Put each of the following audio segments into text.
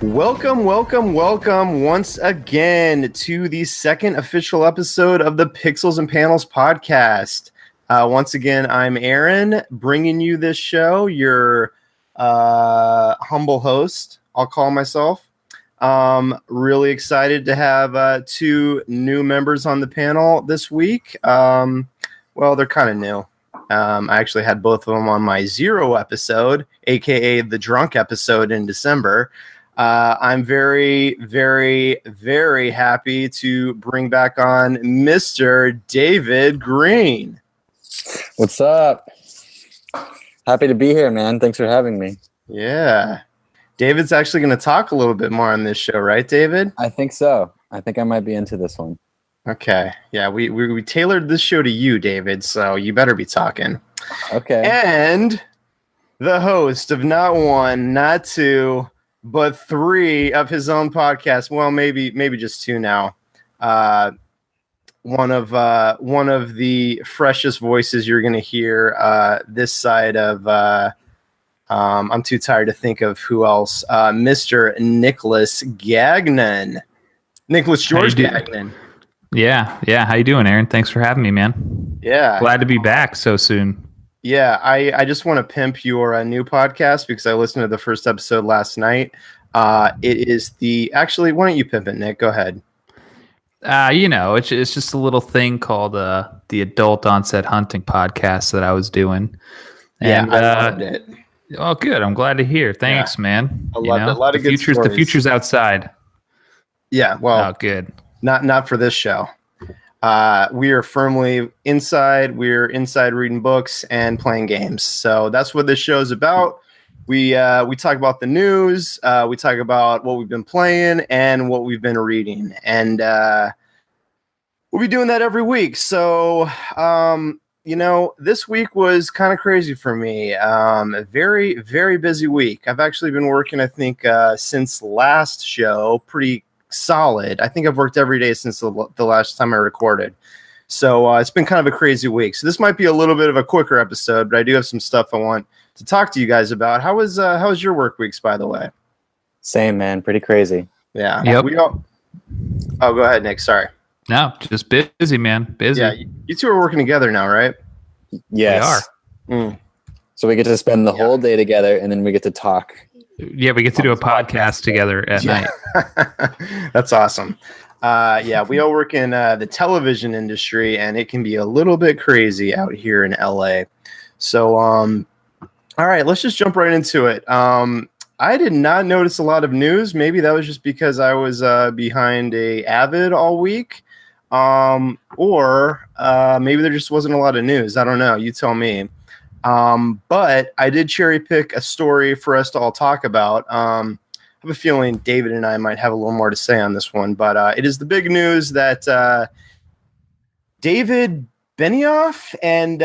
Welcome once again to the second official episode of the Pixels and Panels podcast. Once again, I'm Aaron, bringing you this show, your humble host, I'll call myself. Really excited to have two new members on the panel this week. Well, they're kind of new. I actually had both of them on my 0 episode, aka the drunk episode in December. I'm very, very, very happy to bring back on Mr. David Green. What's up? Happy to be here, man. Thanks for having me. Yeah. David's actually going to talk a little bit more on this show, right, David? I think so. I think I might be into this one. Okay. Yeah, we tailored this show to you, David, so you better be talking. Okay. And the host of not one, not two, but 3 of his own podcasts. Well, maybe just 2 now. One of the freshest voices you're going to hear this side of. I'm too tired to think of who else. Mr. Nicholas Gagnon, Nicholas George Gagnon. Yeah. How you doing, Aaron? Thanks for having me, man. Yeah, glad to be back so soon. Yeah, I just want to pimp your new podcast because I listened to the first episode last night. It is actually, why don't you pimp it, Nick? Go ahead. It's just a little thing called the Adult Onset Hunting podcast that I was doing. And, I loved it. Oh, good. I'm glad to hear. Thanks, man. I loved it. A lot of good stories. The future's outside. Yeah, well, good. Not for this show. We are firmly inside. We're inside reading books and playing games. So that's what this show is about. We talk about the news. We talk about what we've been playing and what we've been reading. And we'll be doing that every week. So, this week was kind of crazy for me. A very, very busy week. I've actually been working, I think, since last show, pretty solid. I think I've worked every day since the last time I recorded. So it's been kind of a crazy week. So this might be a little bit of a quicker episode, but I do have some stuff I want to talk to you guys about. How was your work weeks, by the way? Same, man. Pretty crazy. Yeah. Yep. Oh, go ahead, Nick. Sorry. No, just busy, man. Busy. Yeah. You two are working together now, right? Yes. We are. So we get to spend the whole day together, and then we get to talk. Yeah, we get to do a podcast together at night. That's awesome. We all work in the television industry, and it can be a little bit crazy out here in LA. So, all right, let's just jump right into it. I did not notice a lot of news. Maybe that was just because I was behind a Avid all week, or maybe there just wasn't a lot of news. I don't know. You tell me. But I did cherry pick a story for us to all talk about. I have a feeling David and I might have a little more to say on this one, but it is the big news that David Benioff and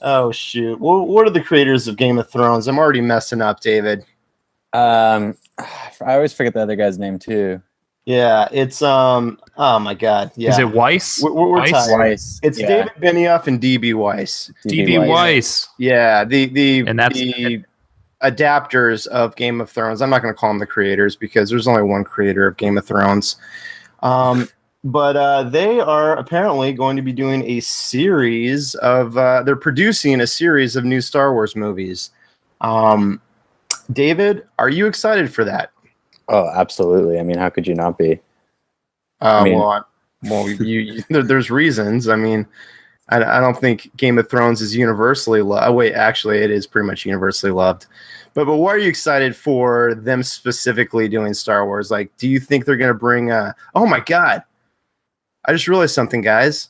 oh shoot, what are the creators of Game of Thrones? I'm already messing up, David. I always forget the other guy's name too. Yeah, it's oh my god. Yeah. Is it Weiss? We're tired. Weiss. It's David Benioff and DB Weiss. DB Weiss. Yeah, the adapters of Game of Thrones. I'm not going to call them the creators because there's only one creator of Game of Thrones. But they are apparently going to be doing a series of they're producing a series of new Star Wars movies. David, are you excited for that? Oh, absolutely. I mean, how could you not be? There's reasons. I mean, I don't think Game of Thrones is universally loved. Wait, actually, it is pretty much universally loved. But why are you excited for them specifically doing Star Wars? Like, do you think they're going to bring oh my God. I just realized something, guys,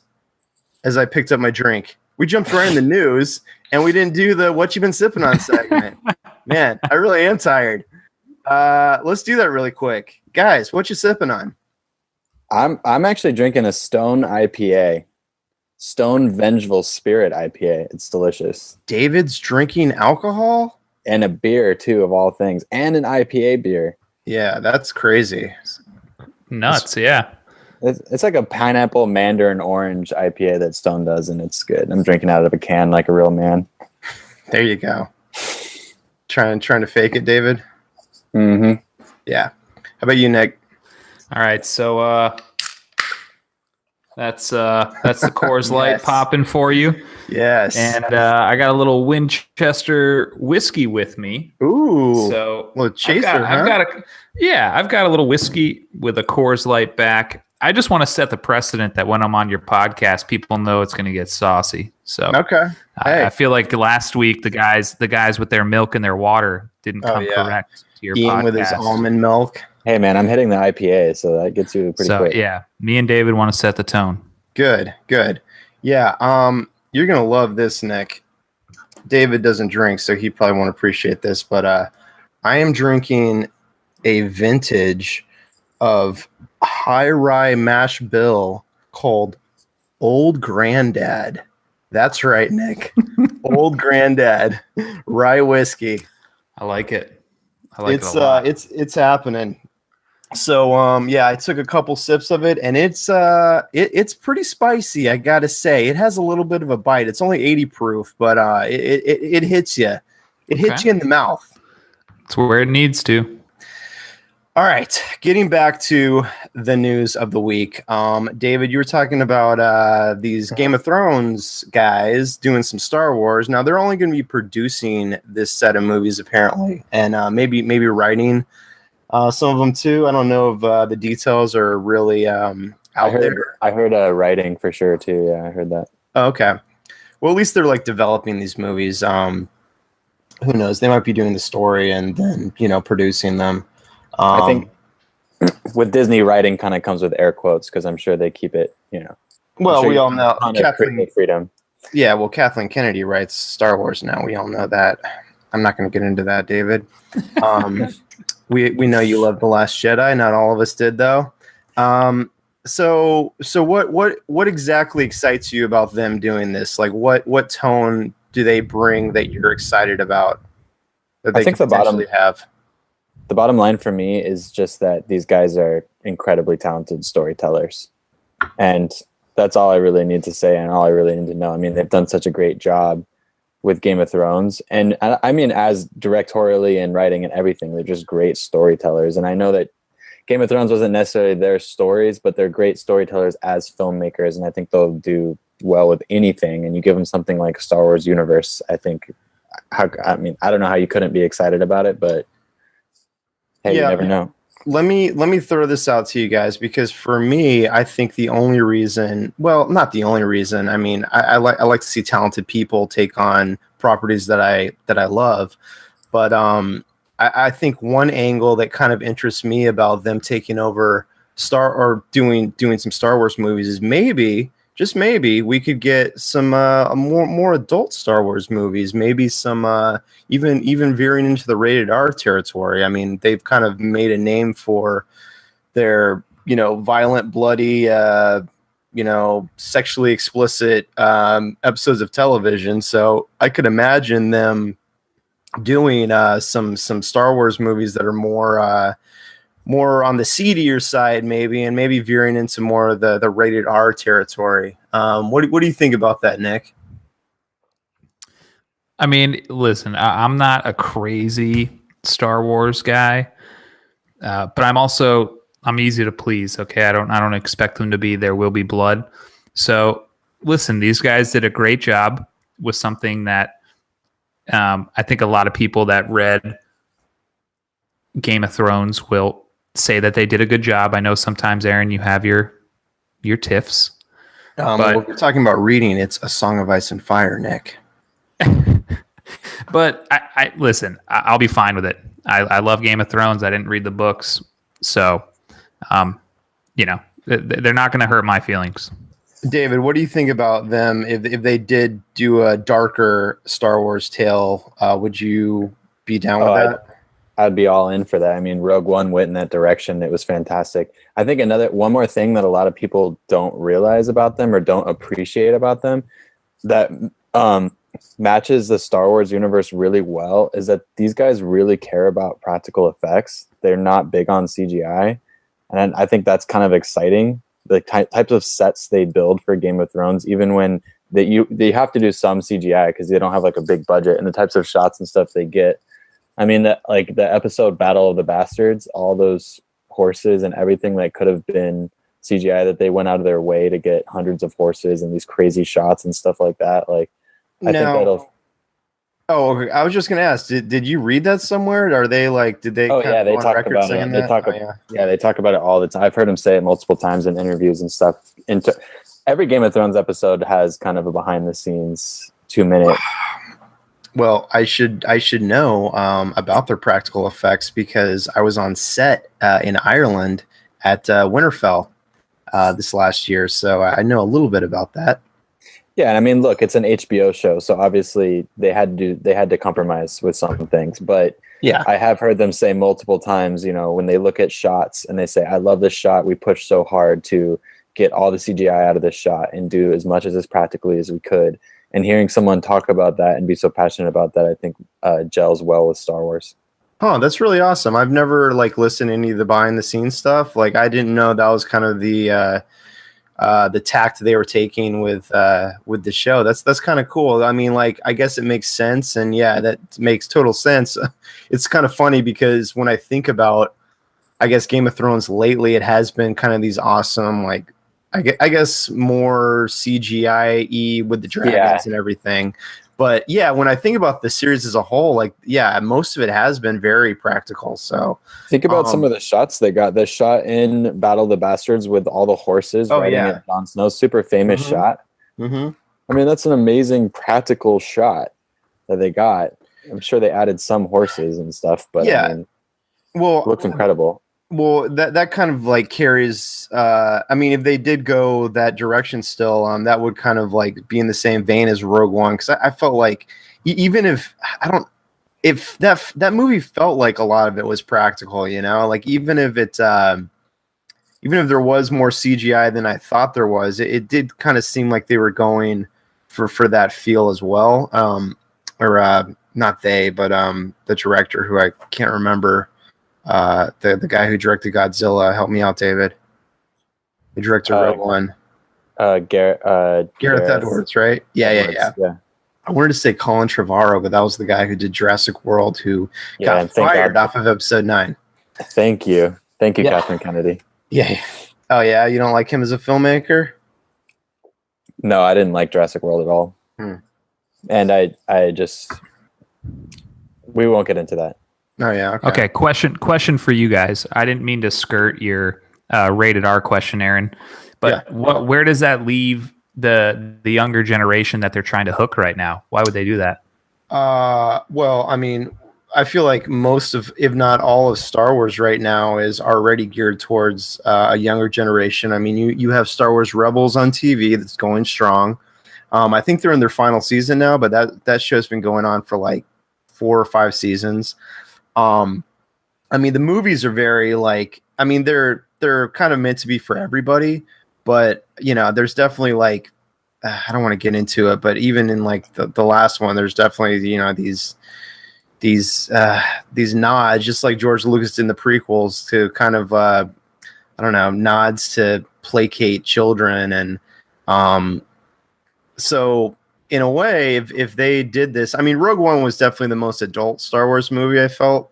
as I picked up my drink. We jumped right in the news, and we didn't do the What You Been Sipping On segment. Man, I really am tired. Let's do that really quick. Guys, what you sipping on? I'm actually drinking a Stone IPA. Stone Vengeful Spirit IPA. It's delicious. David's drinking alcohol? And a beer, too, of all things. And an IPA beer. Yeah, that's crazy. Nuts, yeah. It's like a pineapple, mandarin, orange IPA that Stone does, and it's good. I'm drinking out of a can like a real man. There you go. Trying to fake it, David. Mm-hmm. Yeah. How about you, Nick? All right, so that's the Coors Light Yes. popping for you. Yes. And I got a little Winchester whiskey with me. Ooh. So Well, chaser, I've got a little whiskey with a Coors Light back. I just want to set the precedent that when I'm on your podcast, people know it's going to get saucy. So okay. Hey. I feel like last week the guys with their milk and their water didn't come correct to your Ian podcast. with his almond milk. Hey man, I'm hitting the IPA, so that gets you pretty quick. Yeah, me and David want to set the tone. Good. Yeah. You're gonna love this, Nick. David doesn't drink, so he probably won't appreciate this, but I am drinking a vintage of high rye mash bill called Old Granddad. That's right, Nick. Old Granddad rye whiskey. I like it. I like it a lot. It's happening. So I took a couple sips of it, and it's pretty spicy, I gotta say. It has a little bit of a bite. It's only 80 proof, but it hits you. It hits you in the mouth. It's where it needs to. All right, getting back to the news of the week. David, you were talking about these Game of Thrones guys doing some Star Wars. Now they're only going to be producing this set of movies apparently, and maybe writing some of them too. I don't know if the details are really out there. I heard writing for sure too. Yeah, I heard that. Oh, okay, well at least they're like developing these movies. Who knows? They might be doing the story and then producing them. I think with Disney, writing kind of comes with air quotes because I'm sure they keep it, Well, we all know Kathleen freedom. Yeah, well, Kathleen Kennedy writes Star Wars now. We all know that. I'm not going to get into that, David. We know you love The Last Jedi. Not all of us did, though. So what exactly excites you about them doing this? Like, what tone do they bring that you're excited about? That they I think could potentially have. The bottom line for me is just that these guys are incredibly talented storytellers. And that's all I really need to say and all I really need to know. I mean, they've done such a great job with Game of Thrones. And I mean, as directorially and writing and everything, they're just great storytellers. And I know that Game of Thrones wasn't necessarily their stories, but they're great storytellers as filmmakers. And I think they'll do well with anything. And you give them something like Star Wars universe, I think, I don't know how you couldn't be excited about it, but hey, you never know. Let me throw this out to you guys because for me, I think the only reason, well, not the only reason. I mean, I like to see talented people take on properties that I love, but I think one angle that kind of interests me about them taking over doing some Star Wars movies is maybe, just maybe, we could get some more adult Star Wars movies, maybe some even veering into the rated R territory. I mean, they've kind of made a name for their violent, bloody, sexually explicit episodes of television. So I could imagine them doing some Star Wars movies that are more on the seedier side, maybe veering into more of the rated R territory. What do you think about that, Nick? I mean, listen, I'm not a crazy Star Wars guy, but I'm easy to please. Okay, I don't expect them to be There Will Be Blood. So listen, these guys did a great job with something that I think a lot of people that read Game of Thrones will say that they did a good job. I know sometimes, Aaron, you have your tiffs. But if we're talking about reading, it's A Song of Ice and Fire, Nick. But I listen, I'll be fine with it. I love Game of Thrones. I didn't read the books. So, they're not going to hurt my feelings. David, what do you think about them if they did do a darker Star Wars tale? Would you be down with that? I'd be all in for that. I mean, Rogue One went in that direction. It was fantastic. I think one more thing that a lot of people don't realize about them or don't appreciate about them that matches the Star Wars universe really well is that these guys really care about practical effects. They're not big on CGI. And I think that's kind of exciting. The types of sets they build for Game of Thrones, even when they have to do some CGI because they don't have like a big budget, and the types of shots and stuff they get. I mean, that like the episode Battle of the Bastards, all those horses and everything that could have been CGI, that they went out of their way to get hundreds of horses and these crazy shots and stuff like that. Like, I think that'll. Oh, okay. I was just gonna ask. Did you read that somewhere? Are they like? Did they? Oh kind yeah, of they go on talk record about saying it. that? They talk. Yeah. Yeah, they talk about it all the time. I've heard them say it multiple times in interviews and stuff. Every Game of Thrones episode has kind of a behind the scenes 2-minute. Well, I should know about their practical effects because I was on set in Ireland at Winterfell this last year, so I know a little bit about that. Yeah, and I mean, look, it's an HBO show, so obviously they had to compromise with some things. But yeah, I have heard them say multiple times, you know, when they look at shots and they say, "I love this shot. We pushed so hard to get all the CGI out of this shot and do as much as practically as we could." And hearing someone talk about that and be so passionate about that, I think gels well with Star Wars. Oh, that's really awesome. I've never like listened to any of the behind the scenes stuff. Like I didn't know that was kind of the tact they were taking with the show. That's kind of cool. I mean, like I guess it makes sense, and yeah, that makes total sense. It's kind of funny because when I think about, I guess Game of Thrones lately, it has been kind of these awesome like. I guess more CGI-y with the dragons and everything. But yeah, when I think about the series as a whole, like, yeah, most of it has been very practical. So think about some of the shots they got. The shot in Battle of the Bastards with all the horses riding at Jon Snow, super famous shot. Mm-hmm. I mean, that's an amazing practical shot that they got. I'm sure they added some horses and stuff, but yeah, I mean, well, it looks incredible. Well, that kind of like carries. I mean, if they did go that direction, still, that would kind of like be in the same vein as Rogue One, because I felt like even if that movie felt like a lot of it was practical, you know, like even if there was more CGI than I thought there was, it did kind of seem like they were going for that feel as well. Not they, but the director, who I can't remember. The guy who directed Godzilla, help me out, David. The director Rogue One. Gareth Edwards, right? Yeah. I wanted to say Colin Trevorrow, but that was the guy who did Jurassic World, who got fired off of Episode 9. Thank you, Catherine Kennedy. Yeah. Oh yeah, you don't like him as a filmmaker? No, I didn't like Jurassic World at all. And I just we won't get into that. Oh yeah. Okay. Question for you guys. I didn't mean to skirt your rated R question, Aaron, but where does that leave the younger generation that they're trying to hook right now? Why would they do that? Well, I mean, I feel like most of, if not all of Star Wars right now is already geared towards a younger generation. I mean, you have Star Wars Rebels on TV that's going strong. I think they're in their final season now, but that show's been going on for like 4 or 5 seasons. I mean, the movies are very like, I mean, they're kind of meant to be for everybody, but you know, there's definitely like, I don't want to get into it, but even in like the last one, there's definitely, you know, these nods, just like George Lucas did in the prequels, to kind of, I don't know, nods to placate children. And, so in a way, if they did this, I mean, Rogue One was definitely the most adult Star Wars movie, I felt.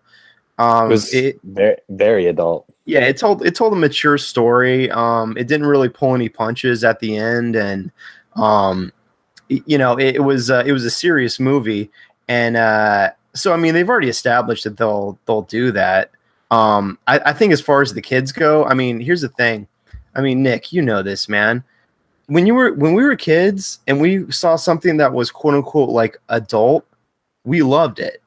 It was very, very adult. Yeah, it told a mature story. It didn't really pull any punches at the end, and you know, it was a serious movie. And so I mean, they've already established that they'll do that. I think as far as the kids go, I mean, here's the thing. I mean, Nick, you know this, man. When we were kids and we saw something that was quote unquote like adult, we loved it.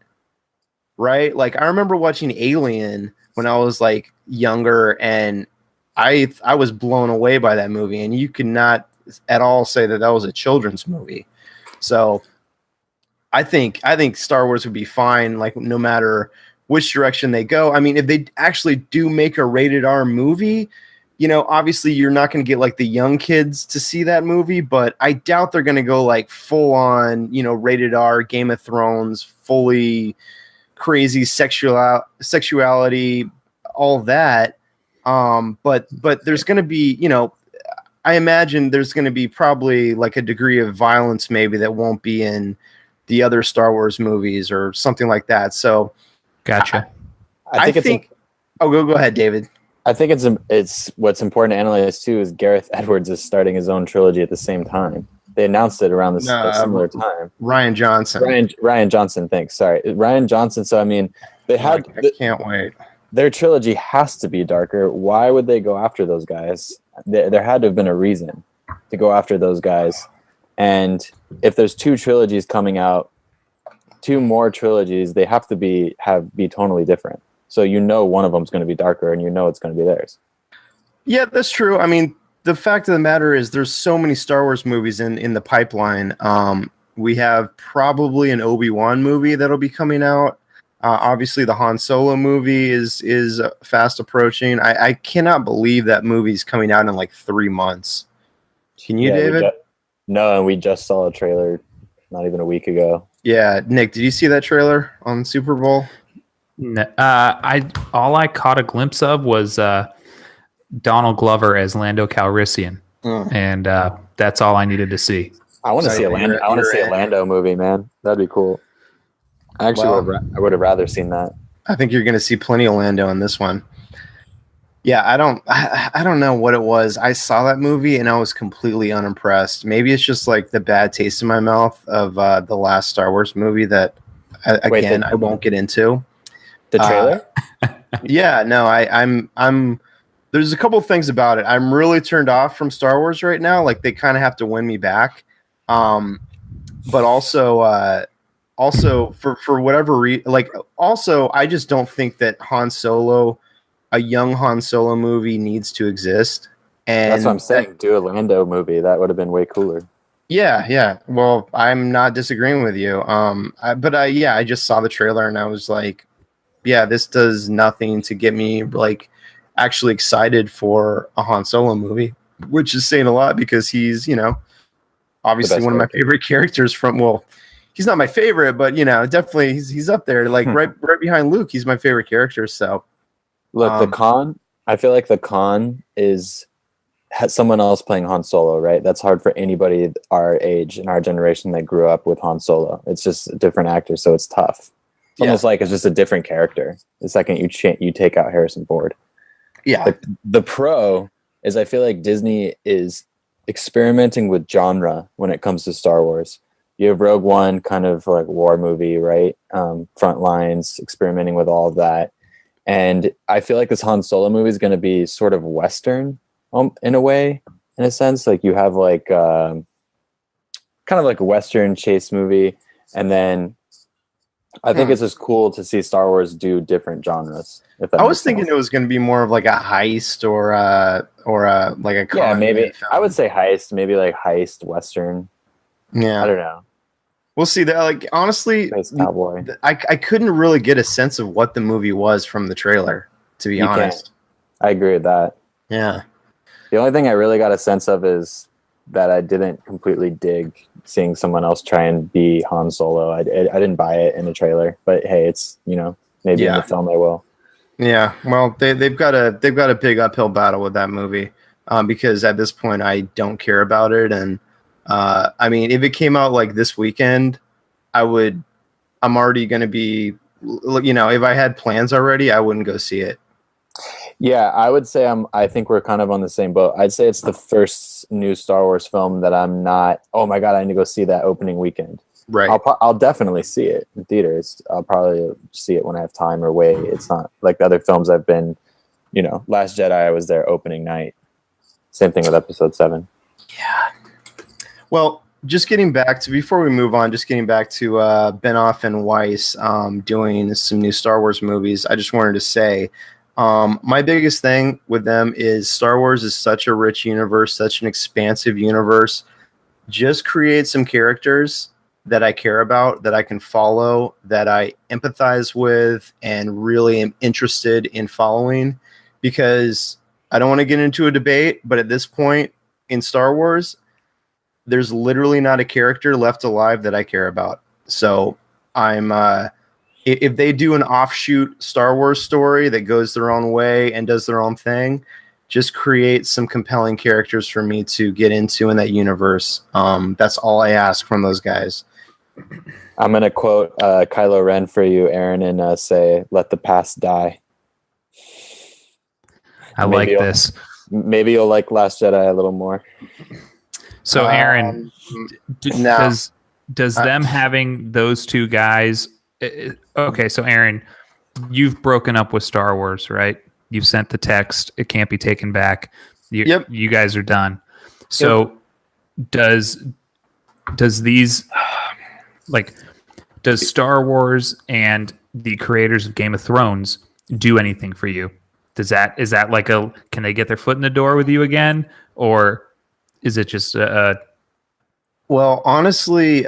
Right? Like I remember watching Alien when I was like younger, and I was blown away by that movie, and you could not at all say that was a children's movie. So I think Star Wars would be fine, like no matter which direction they go. I mean, if they actually do make a rated R movie, you know, obviously you're not going to get like the young kids to see that movie, but I doubt they're going to go like full on, you know, rated R Game of Thrones, fully crazy sexuality, all that. But there's going to be, you know, I imagine there's going to be probably like a degree of violence maybe that won't be in the other Star Wars movies or something like that. So Gotcha. I think oh, go ahead, David. I think it's what's important to analyze too is Gareth Edwards is starting his own trilogy at the same time. They announced it around this a similar time. Rian Johnson. Rian Johnson, thanks. Sorry, Rian Johnson. So I mean, they had. I can't wait. Their trilogy has to be darker. Why would they go after those guys? There had to have been a reason to go after those guys. And if there's 2 trilogies coming out, 2 more trilogies, they have to be tonally different. So one of them is going to be darker, and it's going to be theirs. Yeah, that's true. I mean, the fact of the matter is there's so many Star Wars movies in the pipeline. We have probably an Obi-Wan movie that'll be coming out. Obviously, the Han Solo movie is fast approaching. I cannot believe that movie's coming out in like 3 months. Can you, David? No, and we just saw a trailer not even a week ago. Yeah, Nick, did you see that trailer on Super Bowl? No, all I caught a glimpse of was Donald Glover as Lando Calrissian, and that's all I needed to see. I want to see a Lando movie, man. That'd be cool. I would have rather seen that. I think you're going to see plenty of Lando in this one. Yeah, I don't know what it was. I saw that movie and I was completely unimpressed. Maybe it's just like the bad taste in my mouth of the last Star Wars movie that I won't get into. The trailer? Yeah, no, I'm there's a couple of things about it. I'm really turned off from Star Wars right now. Like they kind of have to win me back. But also for whatever reason, I just don't think that a young Han Solo movie needs to exist. And that's what I'm saying. Do a Lando movie. That would have been way cooler. Yeah. Well, I'm not disagreeing with you. I just saw the trailer and I was like, yeah, this does nothing to get me like actually excited for a Han Solo movie, which is saying a lot because he's, obviously one of my favorite characters he's not my favorite, but definitely he's up there, like right behind Luke. He's my favorite character. So look, I feel like the con has someone else playing Han Solo, right? That's hard for anybody our age and our generation that grew up with Han Solo. It's just a different actor, so it's tough. It's almost like it's just a different character the second you take out Harrison Ford. Yeah. The pro is I feel like Disney is experimenting with genre when it comes to Star Wars. You have Rogue One, kind of like war movie, right? Front lines, experimenting with all of that. And I feel like this Han Solo movie is going to be sort of Western in a way, in a sense. Like you have like kind of like a Western chase movie. And then I think it's just cool to see Star Wars do different genres. I was thinking it was going to be more of like a heist or like a con maybe film. I would say heist, maybe like heist Western. Yeah, I don't know. We'll see. That like honestly, Cowboy. I couldn't really get a sense of what the movie was from the trailer. To be honest, I agree with that. Yeah. The only thing I really got a sense of is that I didn't completely dig seeing someone else try and be Han Solo. I didn't buy it in the trailer, but hey, it's maybe in the film I will. Yeah, well, they've got a big uphill battle with that movie because at this point I don't care about it, and I mean, if it came out like this weekend, I'm already going to be, if I had plans already, I wouldn't go see it. Yeah, I would say I think we're kind of on the same boat. I'd say it's the first new Star Wars film that I'm not, oh my God, I need to go see that opening weekend. Right. I'll definitely see it in theaters. I'll probably see it when I have time or way. It's not like the other films I've been, Last Jedi, I was there opening night. Same thing with Episode 7. Yeah. Well, before we move on, just getting back to Benioff and Weiss doing some new Star Wars movies, I just wanted to say, my biggest thing with them is Star Wars is such a rich universe, such an expansive universe. Just create some characters that I care about, that I can follow, that I empathize with, and really am interested in following, because I don't want to get into a debate, but at this point in Star Wars, there's literally not a character left alive that I care about. So if they do an offshoot Star Wars story that goes their own way and does their own thing, just create some compelling characters for me to get into in that universe. That's all I ask from those guys. I'm going to quote Kylo Ren for you, Aaron, and say, let the past die. I like this. Maybe you'll like Last Jedi a little more. So, Aaron, does them having those two guys... Okay, so, Aaron, you've broken up with Star Wars, right? You've sent the text. It can't be taken back. You guys are done. So, does these... Like, does Star Wars and the creators of Game of Thrones do anything for you? Is that like can they get their foot in the door with you again, or is it just Well, honestly,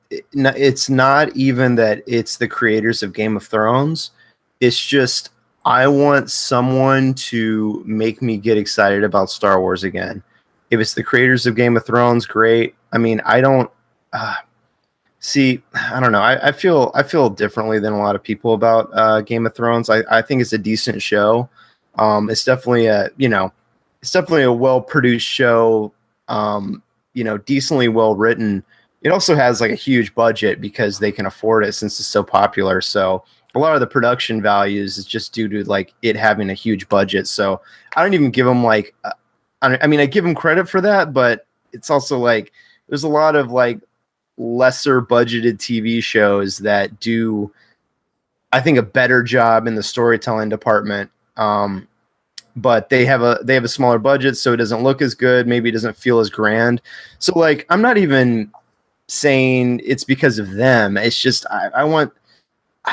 it's not even that it's the creators of Game of Thrones. It's just I want someone to make me get excited about Star Wars again. If it's the creators of Game of Thrones, great. I mean, I don't. See, I don't know. I feel differently than a lot of people about Game of Thrones. I think it's a decent show. It's definitely a well-produced show. Decently well written. It also has like a huge budget because they can afford it since it's so popular. So a lot of the production values is just due to like it having a huge budget. So I don't even give them like, I give them credit for that, but it's also like there's a lot of like lesser budgeted TV shows that do, I think, a better job in the storytelling department. But they have a smaller budget, so it doesn't look as good. Maybe it doesn't feel as grand. So like, I'm not even saying it's because of them. It's just, I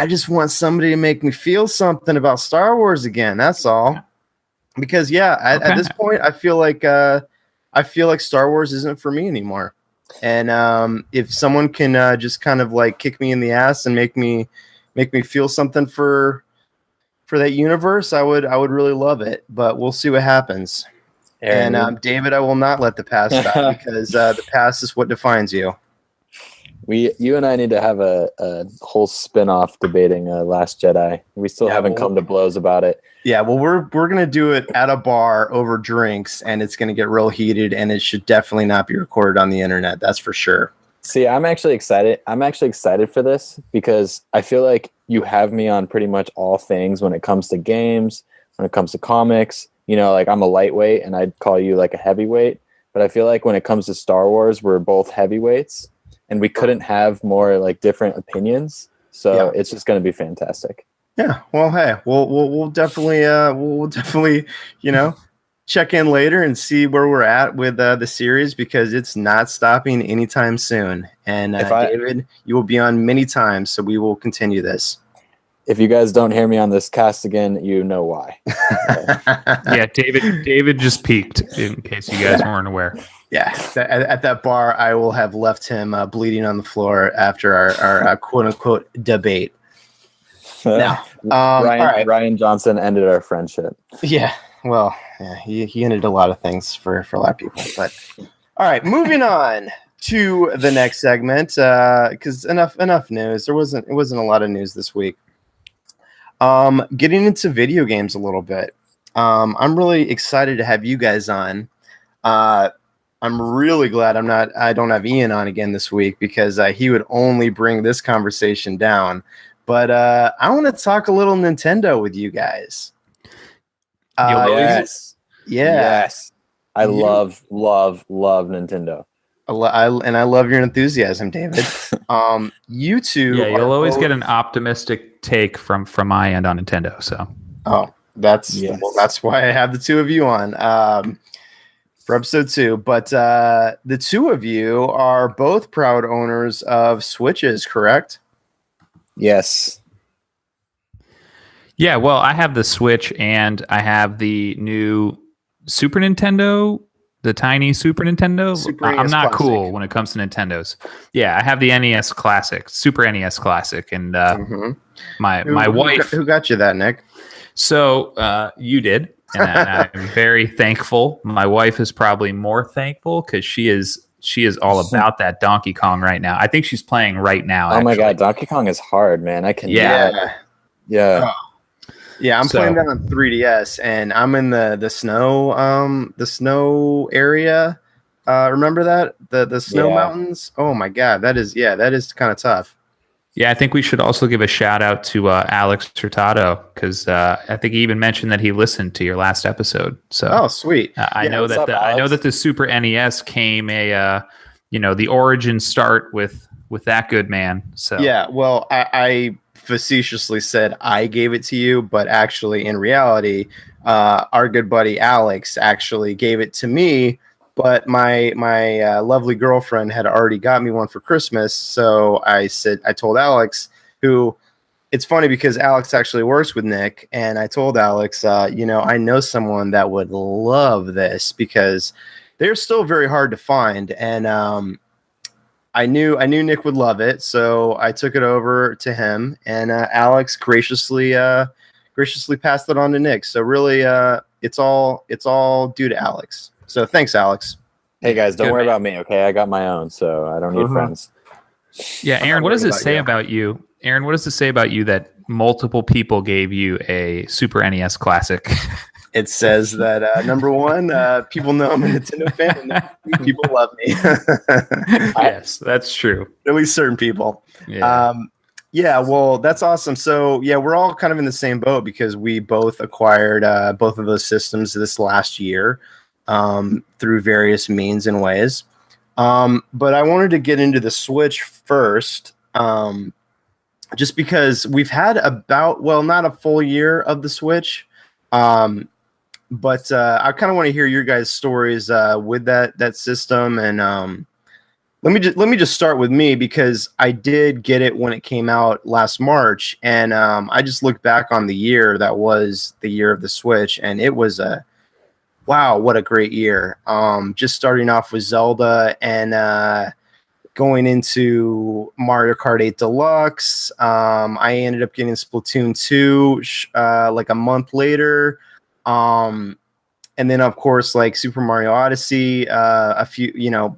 just want somebody to make me feel something about Star Wars again. That's all. Because at this point, I feel like Star Wars isn't for me anymore. And if someone can just kind of like kick me in the ass and make me feel something for that universe, I would really love it. But we'll see what happens. Aaron, and David, I will not let the past die because the past is what defines you. You and I need to have a whole spin-off debating Last Jedi. We still haven't come to blows about it. Yeah, well, we're gonna do it at a bar over drinks, and it's gonna get real heated, and it should definitely not be recorded on the internet. That's for sure. See, I'm actually excited. I'm actually excited for this because I feel like you have me on pretty much all things when it comes to games, when it comes to comics. You know, like I'm a lightweight, and I'd call you like a heavyweight. But I feel like when it comes to Star Wars, we're both heavyweights, and we couldn't have more like different opinions. So it's just going to be fantastic. Yeah. Well, hey, we'll definitely check in later and see where we're at with the series because it's not stopping anytime soon. And David, you will be on many times, so we will continue this. If you guys don't hear me on this cast again, you know why. Yeah, David just peaked, in case you guys weren't aware. Yeah, at that bar, I will have left him bleeding on the floor after our quote-unquote debate. Now, Ryan Johnson ended our friendship. Yeah, well, he ended a lot of things for a lot of people. But all right, moving on to the next segment because enough news. It wasn't a lot of news this week. Getting into video games a little bit. I'm really excited to have you guys on. I'm really glad I don't have Ian on again this week because he would only bring this conversation down. But I want to talk a little Nintendo with you guys. Yes. I love Nintendo. I love your enthusiasm, David. You two. Yeah, you'll always get an optimistic take from my end on Nintendo. So. Oh, that's why I have the two of you on for episode 2. But the two of you are both proud owners of Switches, correct? Yes. Yeah, well, I have the Switch and I have the new Super Nintendo, the tiny Super Nintendo. I'm not cool when it comes to Nintendos. Yeah, I have the NES Classic, Super NES Classic, and my wife. Who got you that, Nick? So you did, and I'm very thankful. My wife is probably more thankful because she is all about that Donkey Kong right now. I think she's playing right now. Oh my God, Donkey Kong is hard, man. I can. Yeah. Yeah. Yeah, I'm So, playing that on 3DS, and I'm in the snow area. Remember that the snow Yeah. mountains? Oh my god, that is kind of tough. yeah, I think we should also give a shout out to Alex Hurtado because I think he even mentioned that he listened to your last episode. So Oh, sweet. I Yeah, know what's that up, I know Alex? that the Super NES came the origin start with that good man. So yeah. Well, I facetiously said I gave it to you, but actually, in reality, our good buddy Alex actually gave it to me. But my lovely girlfriend had already got me one for Christmas, so I told Alex, who it's funny because Alex actually works with Nick, and I told Alex, I know someone that would love this because they're still very hard to find, and I knew Nick would love it, so I took it over to him, and Alex graciously passed it on to Nick. So really, it's all due to Alex. So thanks, Alex. Hey guys, don't Good, worry man. about me, okay? I got my own, so I don't need friends. yeah, I'm Aaron, not what does worried it about say you. about you? Aaron, what does it say about you that multiple people gave you a Super NES Classic? It says that number one, people know I'm a Nintendo fan, and number two, people love me. Yes, that's true. At least certain people. Yeah. Yeah, well, that's awesome. So, yeah, we're all kind of in the same boat because we both acquired both of those systems this last year through various means and ways. But I wanted to get into the Switch first, just because we've had not a full year of the Switch. But I kind of want to hear your guys' stories with that system, and let me just start with me because I did get it when it came out last March, and I just looked back on the year that was the year of the Switch, and it was wow, what a great year! Just starting off with Zelda and going into Mario Kart 8 Deluxe. I ended up getting Splatoon 2 like a month later. And then of course like Super Mario Odyssey, a few,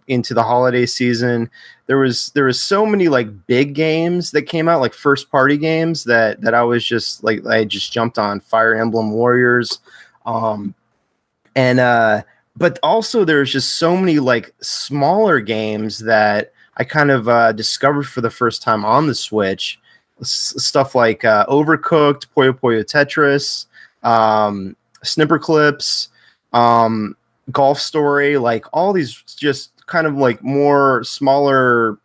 into the holiday season. There was so many like big games that came out, like first party games that I was just like, I just jumped on. Fire Emblem Warriors. And but also there's just so many like smaller games that I kind of discovered for the first time on the Switch. Stuff like Overcooked, Puyo Puyo Tetris, Snipper Clips, Golf Story, like all these just kind of like more smaller,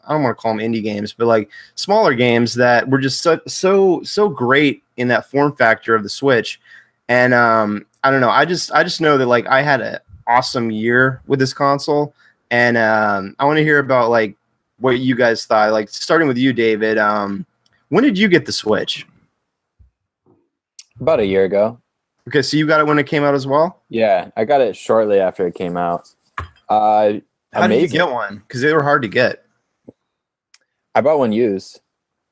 I don't want to call them indie games, but like smaller games that were just so great in that form factor of the Switch. And I don't know, I just know that like I had an awesome year with this console, and I want to hear about like what you guys thought. Like starting with you, David. When did you get the Switch? About a year ago. Okay, so you got it when it came out as well. Yeah, I got it shortly after it came out. How did you Amazing. get one? Because they were hard to get. I bought one used.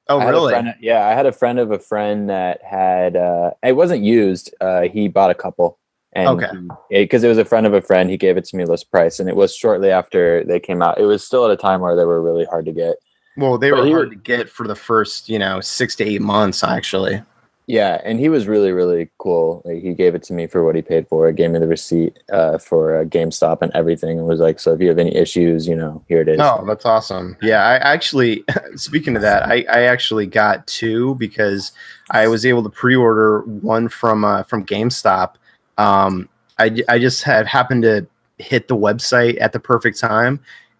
Oh, I had really? I had a friend of a friend that had it wasn't used. He bought a couple, and Okay. because it was a friend of a friend, he gave it to me list price, and it was shortly after they came out. It was still at a time where they were really hard to get. Well, they But were he hard was- to get for the first, 6 to 8 months, actually. Yeah, and he was really, really cool. Like, he gave it to me for what he paid for it, gave me the receipt for GameStop and everything, and was like, so if you have any issues, here it is. Oh, that's awesome. Yeah, I actually, speaking of that, I actually got two because I was able to pre-order one from GameStop. I just had happened to hit the website at the perfect time,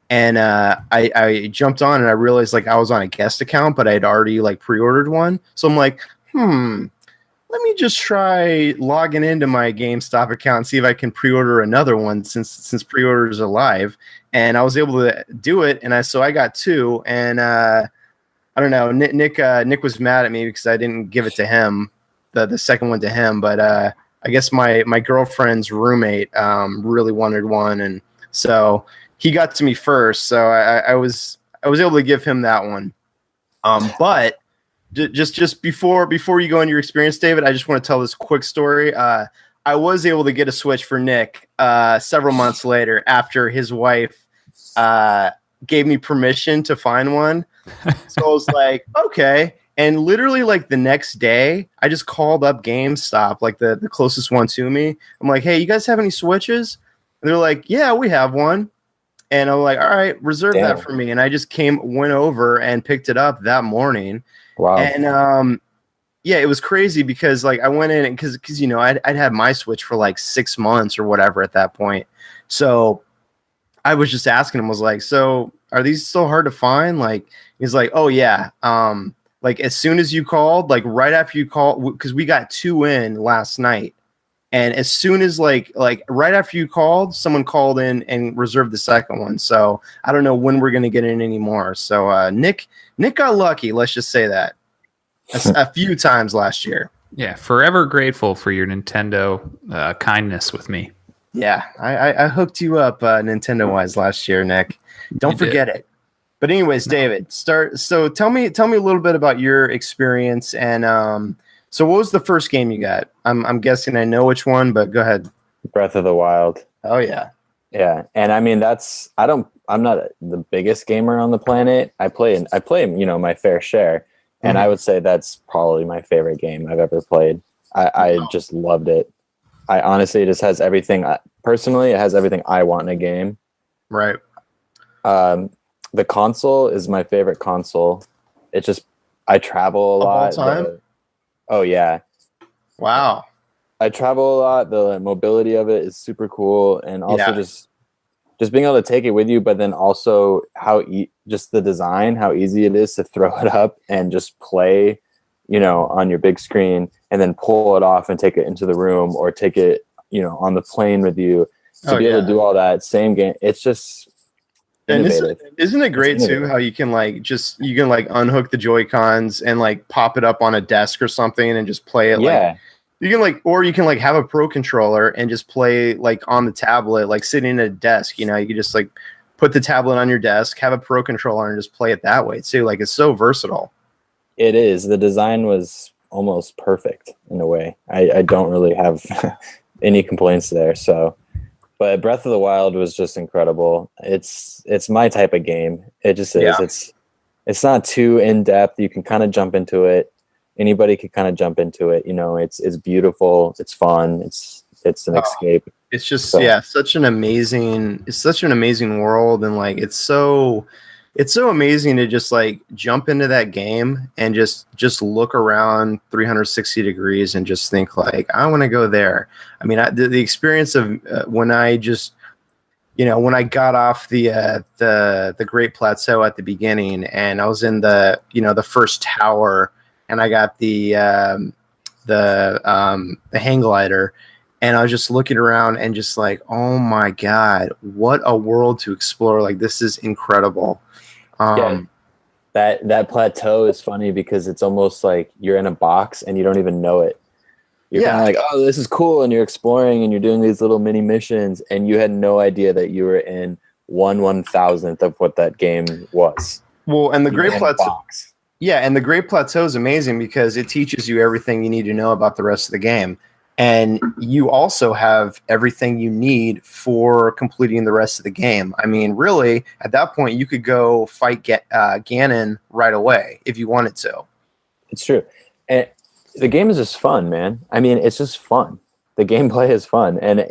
and I jumped on and I realized like I was on a guest account, but I had already like pre-ordered one. So I'm like, let me just try logging into my GameStop account and see if I can pre-order another one since pre-orders are live. And I was able to do it, and I got two. And I don't know, Nick was mad at me because I didn't give it to him, the second one to him. But I guess my girlfriend's roommate really wanted one, and so he got to me first. So I was able to give him that one. But just before you go into your experience, David, I just want to tell this quick story. I was able to get a Switch for Nick several months later after his wife gave me permission to find one. So I was like, okay. And literally, like the next day, I just called up GameStop, like the closest one to me. I'm like, hey, you guys have any Switches? And they're like, yeah, we have one. And I'm like, all right, reserve that for me. And I just went over and picked it up that morning. Wow. And yeah, it was crazy because like I went in because you know I'd had my Switch for like 6 months or whatever at that point. So I was just asking him, was like, so are these still hard to find? Like, he's like, oh yeah. Like as soon as you called, like right after you called, because we got 2 in last night. And as soon as like right after you called, someone called in and reserved the second one. So I don't know when we're gonna get in anymore. So Nick got lucky, let's just say that. A few times last year. Yeah, forever grateful for your Nintendo kindness with me. Yeah, I hooked you up Nintendo-wise last year, Nick. Don't forget it. But anyways, David, So tell me a little bit about your experience and so what was the first game you got? I'm guessing I know which one, but go ahead. Breath of the Wild. Oh yeah. Yeah, and I mean I'm not the biggest gamer on the planet. I play my fair share. And I would say that's probably my favorite game I've ever played. I just loved it. I honestly, it just has everything. Personally, it has everything I want in a game. Right. The console is my favorite console. It's just, I travel a lot. Of all time? Oh, yeah. Wow. I travel a lot. The mobility of it is super cool. And also just being able to take it with you, but then also just the design, how easy it is to throw it up and just play, on your big screen and then pull it off and take it into the room or take it, on the plane with you to be able to do all that same game. It's just innovative. And isn't it great too how you can unhook the Joy-Cons and like pop it up on a desk or something and just play it you can have a Pro controller and just play like on the tablet, like sitting at a desk. You can just like put the tablet on your desk, have a Pro controller, and just play it that way too. Like it's so versatile. It is. The design was almost perfect in a way. I don't really have any complaints there. So, but Breath of the Wild was just incredible. It's my type of game. It just is. Yeah. It's not too in depth. You can kind of jump into it. Anybody could kind of jump into it. It's beautiful. It's fun. It's an escape. It's just such an amazing world, and like it's so amazing to just like jump into that game and just look around 360 degrees and just think like I want to go there. I mean, the experience of when I just when I got off the Great Plateau at the beginning and I was in the the first tower. And I got the hang glider, and I was just looking around and just like, oh my god, what a world to explore! Like this is incredible. That plateau is funny because it's almost like you're in a box and you don't even know it. You're kind of like, oh, this is cool, and you're exploring and you're doing these little mini missions, and you had no idea that you were in 1/1000th of what that game was. Well, and the Great Plateau. Yeah, and the Great Plateau is amazing because it teaches you everything you need to know about the rest of the game. And you also have everything you need for completing the rest of the game. I mean, really, at that point, you could go fight Ganon right away if you wanted to. It's true. And the game is just fun, man. I mean, it's just fun. The gameplay is fun. And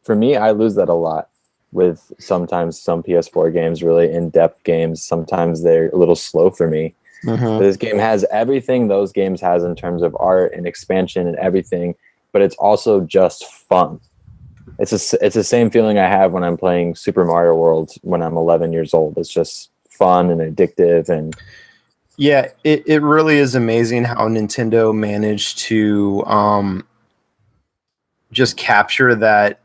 for me, I lose that a lot with sometimes some PS4 games, really in-depth games. Sometimes they're a little slow for me. Mm-hmm. This game has everything those games has in terms of art and expansion and everything, but it's also just fun. It's the same feeling I have when I'm playing Super Mario World when I'm 11 years old. It's just fun and addictive. And yeah, it really is amazing how Nintendo managed to just capture that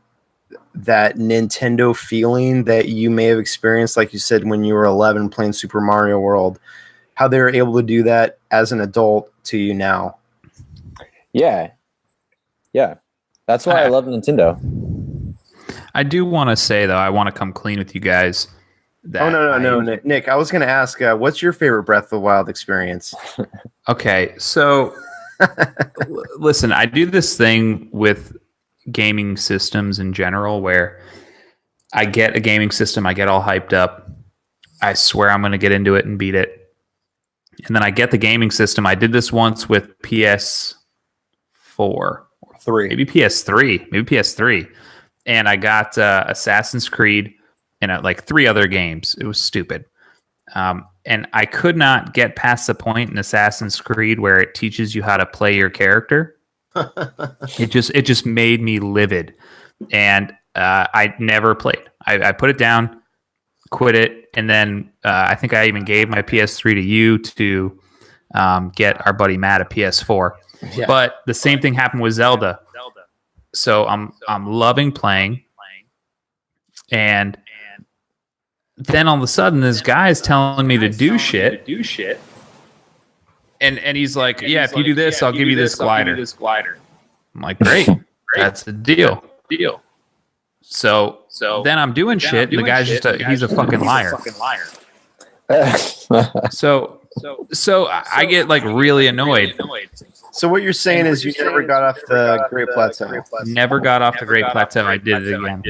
Nintendo feeling that you may have experienced, like you said, when you were 11 playing Super Mario World. How they're able to do that as an adult to you now. Yeah. That's why I love Nintendo. I do want to say, though, I want to come clean with you guys. No, Nick. I was going to ask, what's your favorite Breath of the Wild experience? Okay, so listen, I do this thing with gaming systems in general where I get a gaming system, I get all hyped up. I swear I'm going to get into it and beat it. And then I get the gaming system. I did this once with PS4 or 3. maybe PS3. And I got Assassin's Creed and like 3 other games. It was stupid. And I could not get past the point in Assassin's Creed where it teaches you how to play your character. It just made me livid, and I never played. I put it down, quit it, and then I think I even gave my PS3 to you to get our buddy Matt a PS4. Yeah. But the same thing happened with Zelda. So I'm loving playing, and then all of a sudden this guy's telling me to do shit. And he's like, yeah, if you do this, I'll give you this glider. I'm like, great. That's the deal. So then I'm doing shit, and the guy's he's a fucking liar. So I get like really annoyed. So what you're saying is you never got off the Great Plateau. Never got off the Great Plateau. I did it again.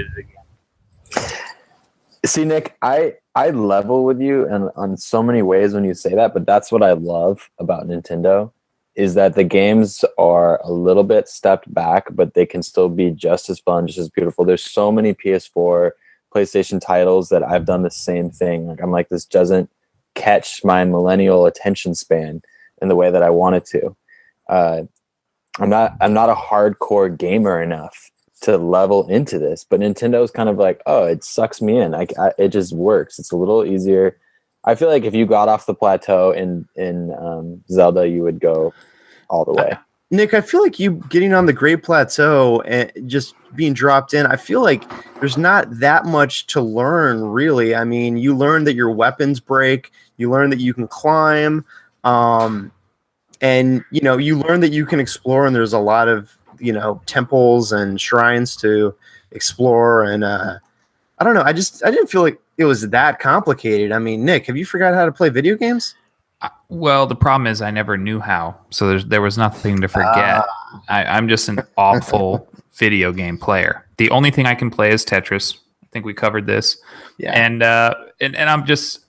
See, Nick, I level with you on so many ways when you say that, but that's what I love about Nintendo is that the games are a little bit stepped back, but they can still be just as fun, just as beautiful. There's so many PS4, PlayStation titles that I've done the same thing. Like I'm like, this doesn't catch my millennial attention span in the way that I want it to. I'm not a hardcore gamer enough to level into this, but Nintendo's kind of like, oh, it sucks me in. It just works. It's a little easier. I feel like if you got off the plateau in Zelda, you would go all the way. Nick, I feel like you getting on the Great Plateau and just being dropped in, I feel like there's not that much to learn, really. I mean, you learn that your weapons break. You learn that you can climb. And, you learn that you can explore, and there's a lot of, temples and shrines to explore. And I don't know. I didn't feel like it was that complicated. I mean, Nick, have you forgot how to play video games? Well, the problem is I never knew how, so there was nothing to forget. I'm just an awful video game player. The only thing I can play is Tetris. I think we covered this. Yeah. And I'm just,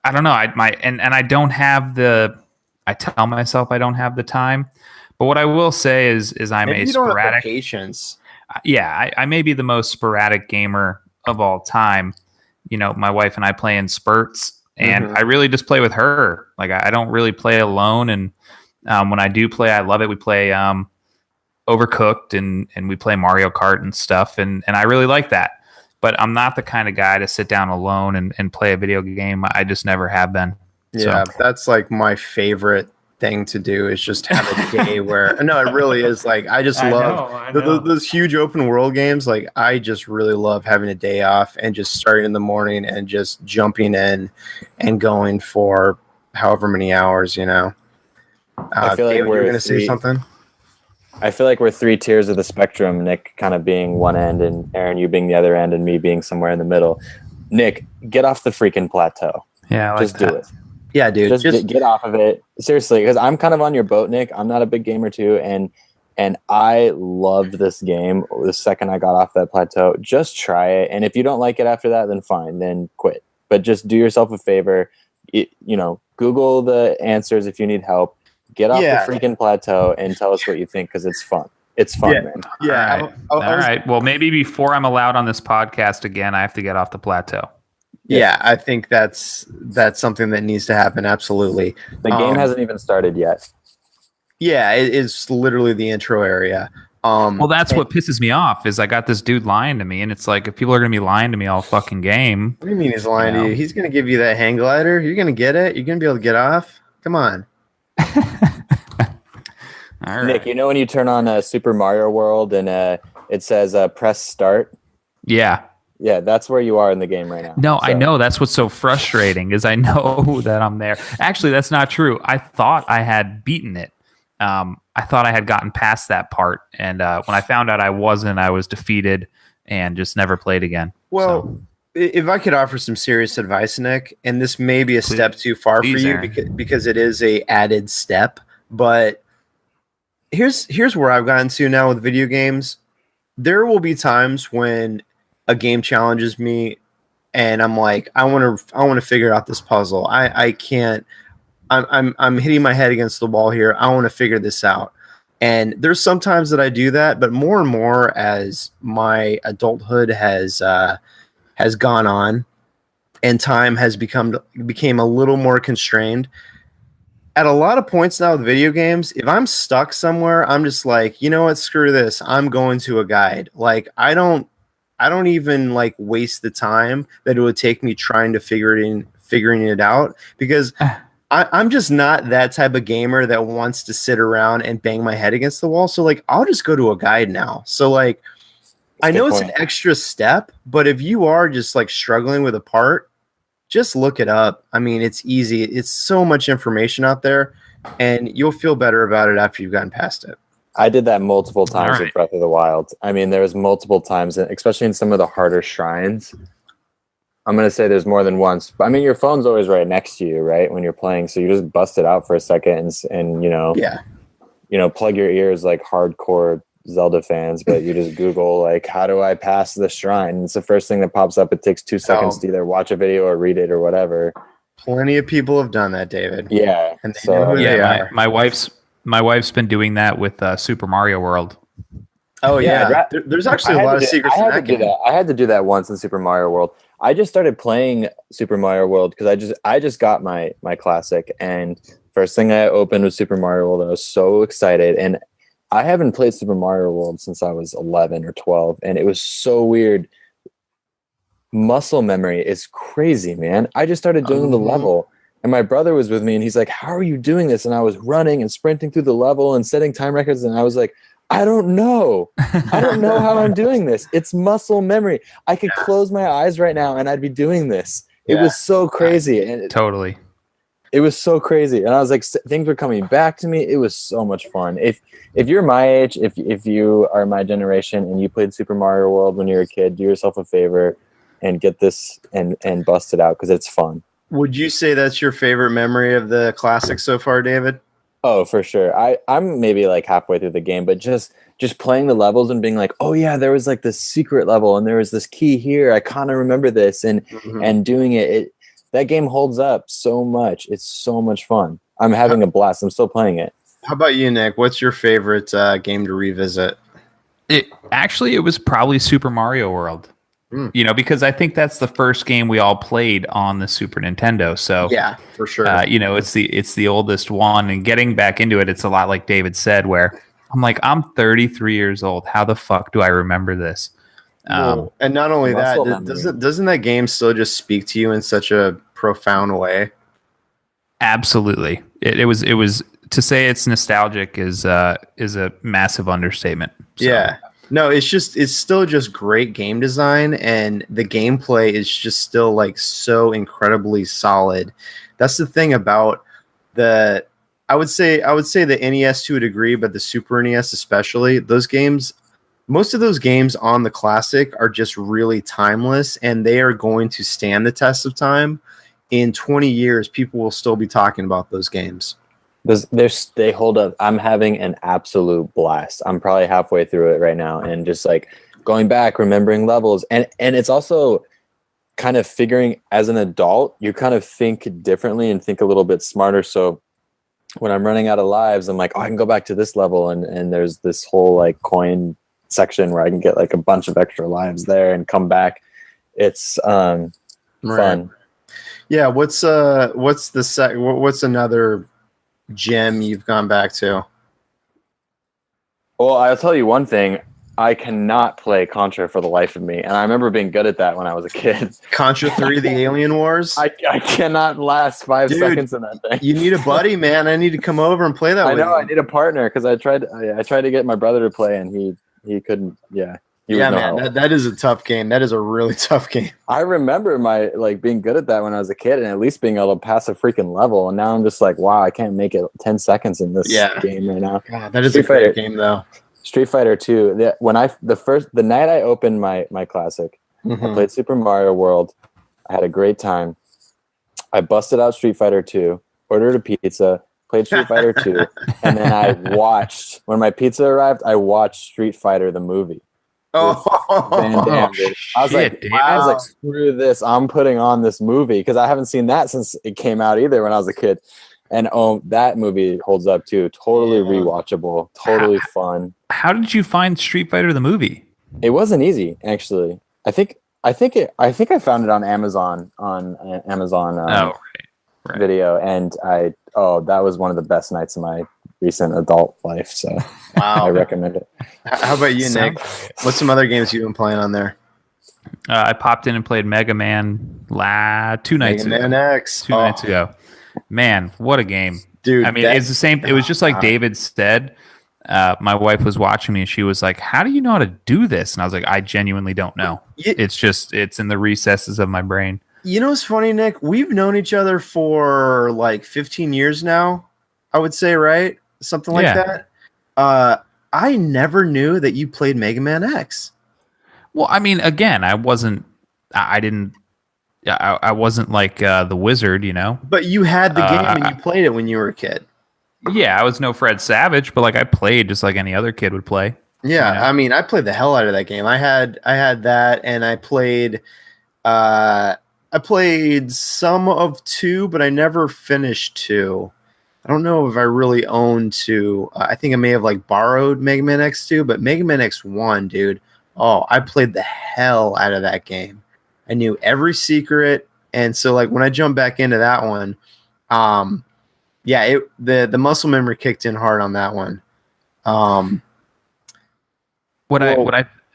I don't know. I don't have the. I tell myself I don't have the time, but what I will say is I'm Maybe a you don't sporadic have the patience. Yeah, I may be the most sporadic gamer of all time. My wife and I play in spurts, and I really just play with her. Like I don't really play alone, and when I do play, I love it. We play Overcooked, and we play Mario Kart and stuff, and I really like that. But I'm not the kind of guy to sit down alone and play a video game. I just never have been. Yeah, that's like my favorite thing to do is just have a day where no, it really is like I just love those huge open world games. Like I just really love having a day off and just starting in the morning and just jumping in and going for however many hours. I feel like David, you're going to say something. I feel like we're 3 tiers of the spectrum. Nick kind of being one end, and Aaron, you being the other end, and me being somewhere in the middle. Nick, get off the freaking plateau. Yeah, I just do it. Yeah, dude. Just get off of it. Seriously, because I'm kind of on your boat, Nick. I'm not a big gamer too, and I loved this game the second I got off that plateau. Just try it, and if you don't like it after that, then fine, then quit. But just do yourself a favor. Google the answers if you need help. Get off the freaking plateau and tell us what you think, because it's fun. It's fun, man. Yeah. All right. Well, maybe before I'm allowed on this podcast again, I have to get off the plateau. Yeah, I think that's something that needs to happen. Absolutely. The game hasn't even started yet. Yeah, it's literally the intro area. Well, that's what pisses me off is I got this dude lying to me, and it's like if people are going to be lying to me all fucking game. What do you mean he's lying to you? He's going to give you that hang glider. You're going to get it. You're going to be able to get off. Come on. All right. Nick, when you turn on Super Mario World and it says press start? Yeah, that's where you are in the game right now. No, so. I know. That's what's so frustrating is I know that I'm there. Actually, that's not true. I thought I had beaten it. I thought I had gotten past that part. And when I found out I wasn't, I was defeated and just never played again. Well, if I could offer some serious advice, Nick, and this may be a step too far for you because it is a added step, but here's where I've gotten to now with video games. There will be times when a game challenges me and I'm like, I want to figure out this puzzle. I can't I'm hitting my head against the wall here. I want to figure this out. And there's sometimes that I do that, but more and more as my adulthood has gone on and time has became a little more constrained. At a lot of points now with video games, if I'm stuck somewhere, I'm just like, you know what, screw this. I'm going to a guide. Like I don't even like waste the time that it would take me trying to figuring it out, because I'm just not that type of gamer that wants to sit around and bang my head against the wall. So like I'll just go to a guide now. So like I know it's an extra step, but if you are just like struggling with a part, just look it up. I mean, it's easy. It's so much information out there, and you'll feel better about it after you've gotten past it. I did that multiple times with Breath of the Wild. I mean, there was multiple times, especially in some of the harder shrines. I'm going to say there's more than once. But I mean, your phone's always right next to you, right, when you're playing. So you just bust it out for a second and plug your ears like hardcore Zelda fans, but you just Google like, how do I pass the shrine? It's the first thing that pops up. It takes 2 seconds to either watch a video or read it or whatever. Plenty of people have done that, David. Yeah. And they know who they are. My wife's been doing that with Super Mario World. Oh yeah, there's actually a lot of secrets in that game. I had to do that once in Super Mario World. I just started playing Super Mario World because I just got my classic, and first thing I opened was Super Mario World. I was so excited, and I haven't played Super Mario World since I was 11 or 12, and it was so weird. Muscle memory is crazy, man. I just started doing the level, and my brother was with me, and he's like, how are you doing this? And I was running and sprinting through the level and setting time records, and I was like, I don't know. I don't know how I'm doing this. It's muscle memory. I could close my eyes right now, and I'd be doing this. It was so crazy. And Totally. It was so crazy, and I was like, things were coming back to me. It was so much fun. If you're my age, if you are my generation, and you played Super Mario World when you were a kid, do yourself a favor and get this and bust it out, because it's fun. Would you say that's your favorite memory of the classic so far, David? Oh, for sure. I'm maybe like halfway through the game, but just playing the levels and being like, oh yeah, there was like this secret level, and there was this key here. I kind of remember this, and doing it. That game holds up so much. It's so much fun. I'm having a blast. I'm still playing it. How about you, Nick? What's your favorite game to revisit? It was probably Super Mario World. Because I think that's the first game we all played on the Super Nintendo. So yeah, for sure. It's the oldest one, and getting back into it, it's a lot like David said, where I'm like, I'm 33 years old. How the fuck do I remember this? And not only that, doesn't that game still just speak to you in such a profound way? Absolutely. It was to say it's nostalgic is a massive understatement. So. Yeah. No, it's still just great game design, and the gameplay is just still like so incredibly solid. That's the thing about I would say the NES to a degree, but the Super NES especially, those games, most of those games on the classic are just really timeless, and they are going to stand the test of time. In 20 years, people will still be talking about those games. They hold up. I'm having an absolute blast. I'm probably halfway through it right now, and just like going back, remembering levels, and it's also kind of figuring, as an adult, you kind of think differently and think a little bit smarter. So when I'm running out of lives, I'm like, oh, I can go back to this level, and there's this whole like coin section where I can get like a bunch of extra lives there and come back. It's fun. Yeah. What's another gem you've gone back to? Well, I'll tell you one thing. I cannot play Contra for the life of me, and I remember being good at that when I was a kid. Contra 3, the Alien Wars? I cannot last 5 seconds in that thing. You need a buddy, man. I need to come over and play that with you. I need a partner, because I tried to get my brother to play, and he couldn't. Yeah. That is a tough game. That is a really tough game. I remember my being good at that when I was a kid, and at least being able to pass a freaking level. And now I'm just like, wow, I can't make it 10 seconds in this game right now. God, that is a great game, though. Street Fighter 2. The night I opened my classic, I played Super Mario World. I had a great time. I busted out Street Fighter 2, ordered a pizza, played Street Fighter 2, and then I watched, when my pizza arrived, I watched Street Fighter the movie. Van Damme, I was like, screw this. I'm putting on this movie, because I haven't seen that since it came out either when I was a kid. And that movie holds up too. Totally rewatchable. Totally fun. How did you find Street Fighter the movie? It wasn't easy, actually. I think I found it on Amazon Right. Video, and that was one of the best nights of my recent adult life. So Wow. I recommend it. How about you, Nick? What's some other games you've been playing on there? I popped in and played Mega Man 2 nights ago. Mega Man X. 2 nights ago. Man, what a game. Dude, I mean, it's the same. It was just like David said. My wife was watching me and she was like, "How do you know how to do this?" And I was like, "I genuinely don't know. It's in the recesses of my brain." You know what's funny, Nick? We've known each other for like 15 years now, I would say, right? Something like that. I never knew that you played Mega Man X. Well, I mean, again, I wasn't like the wizard, you know. But you had the game and you played it when you were a kid. Yeah, I was no Fred Savage, but like I played just like any other kid would play. Yeah, you know? I mean, I played the hell out of that game. I had that, and I played some of 2, but I never finished 2. I don't know if I really owned 2. I think I may have like borrowed Mega Man X2, but Mega Man X1, dude. Oh, I played the hell out of that game. I knew every secret, and so like when I jumped back into that one, the muscle memory kicked in hard on that one. I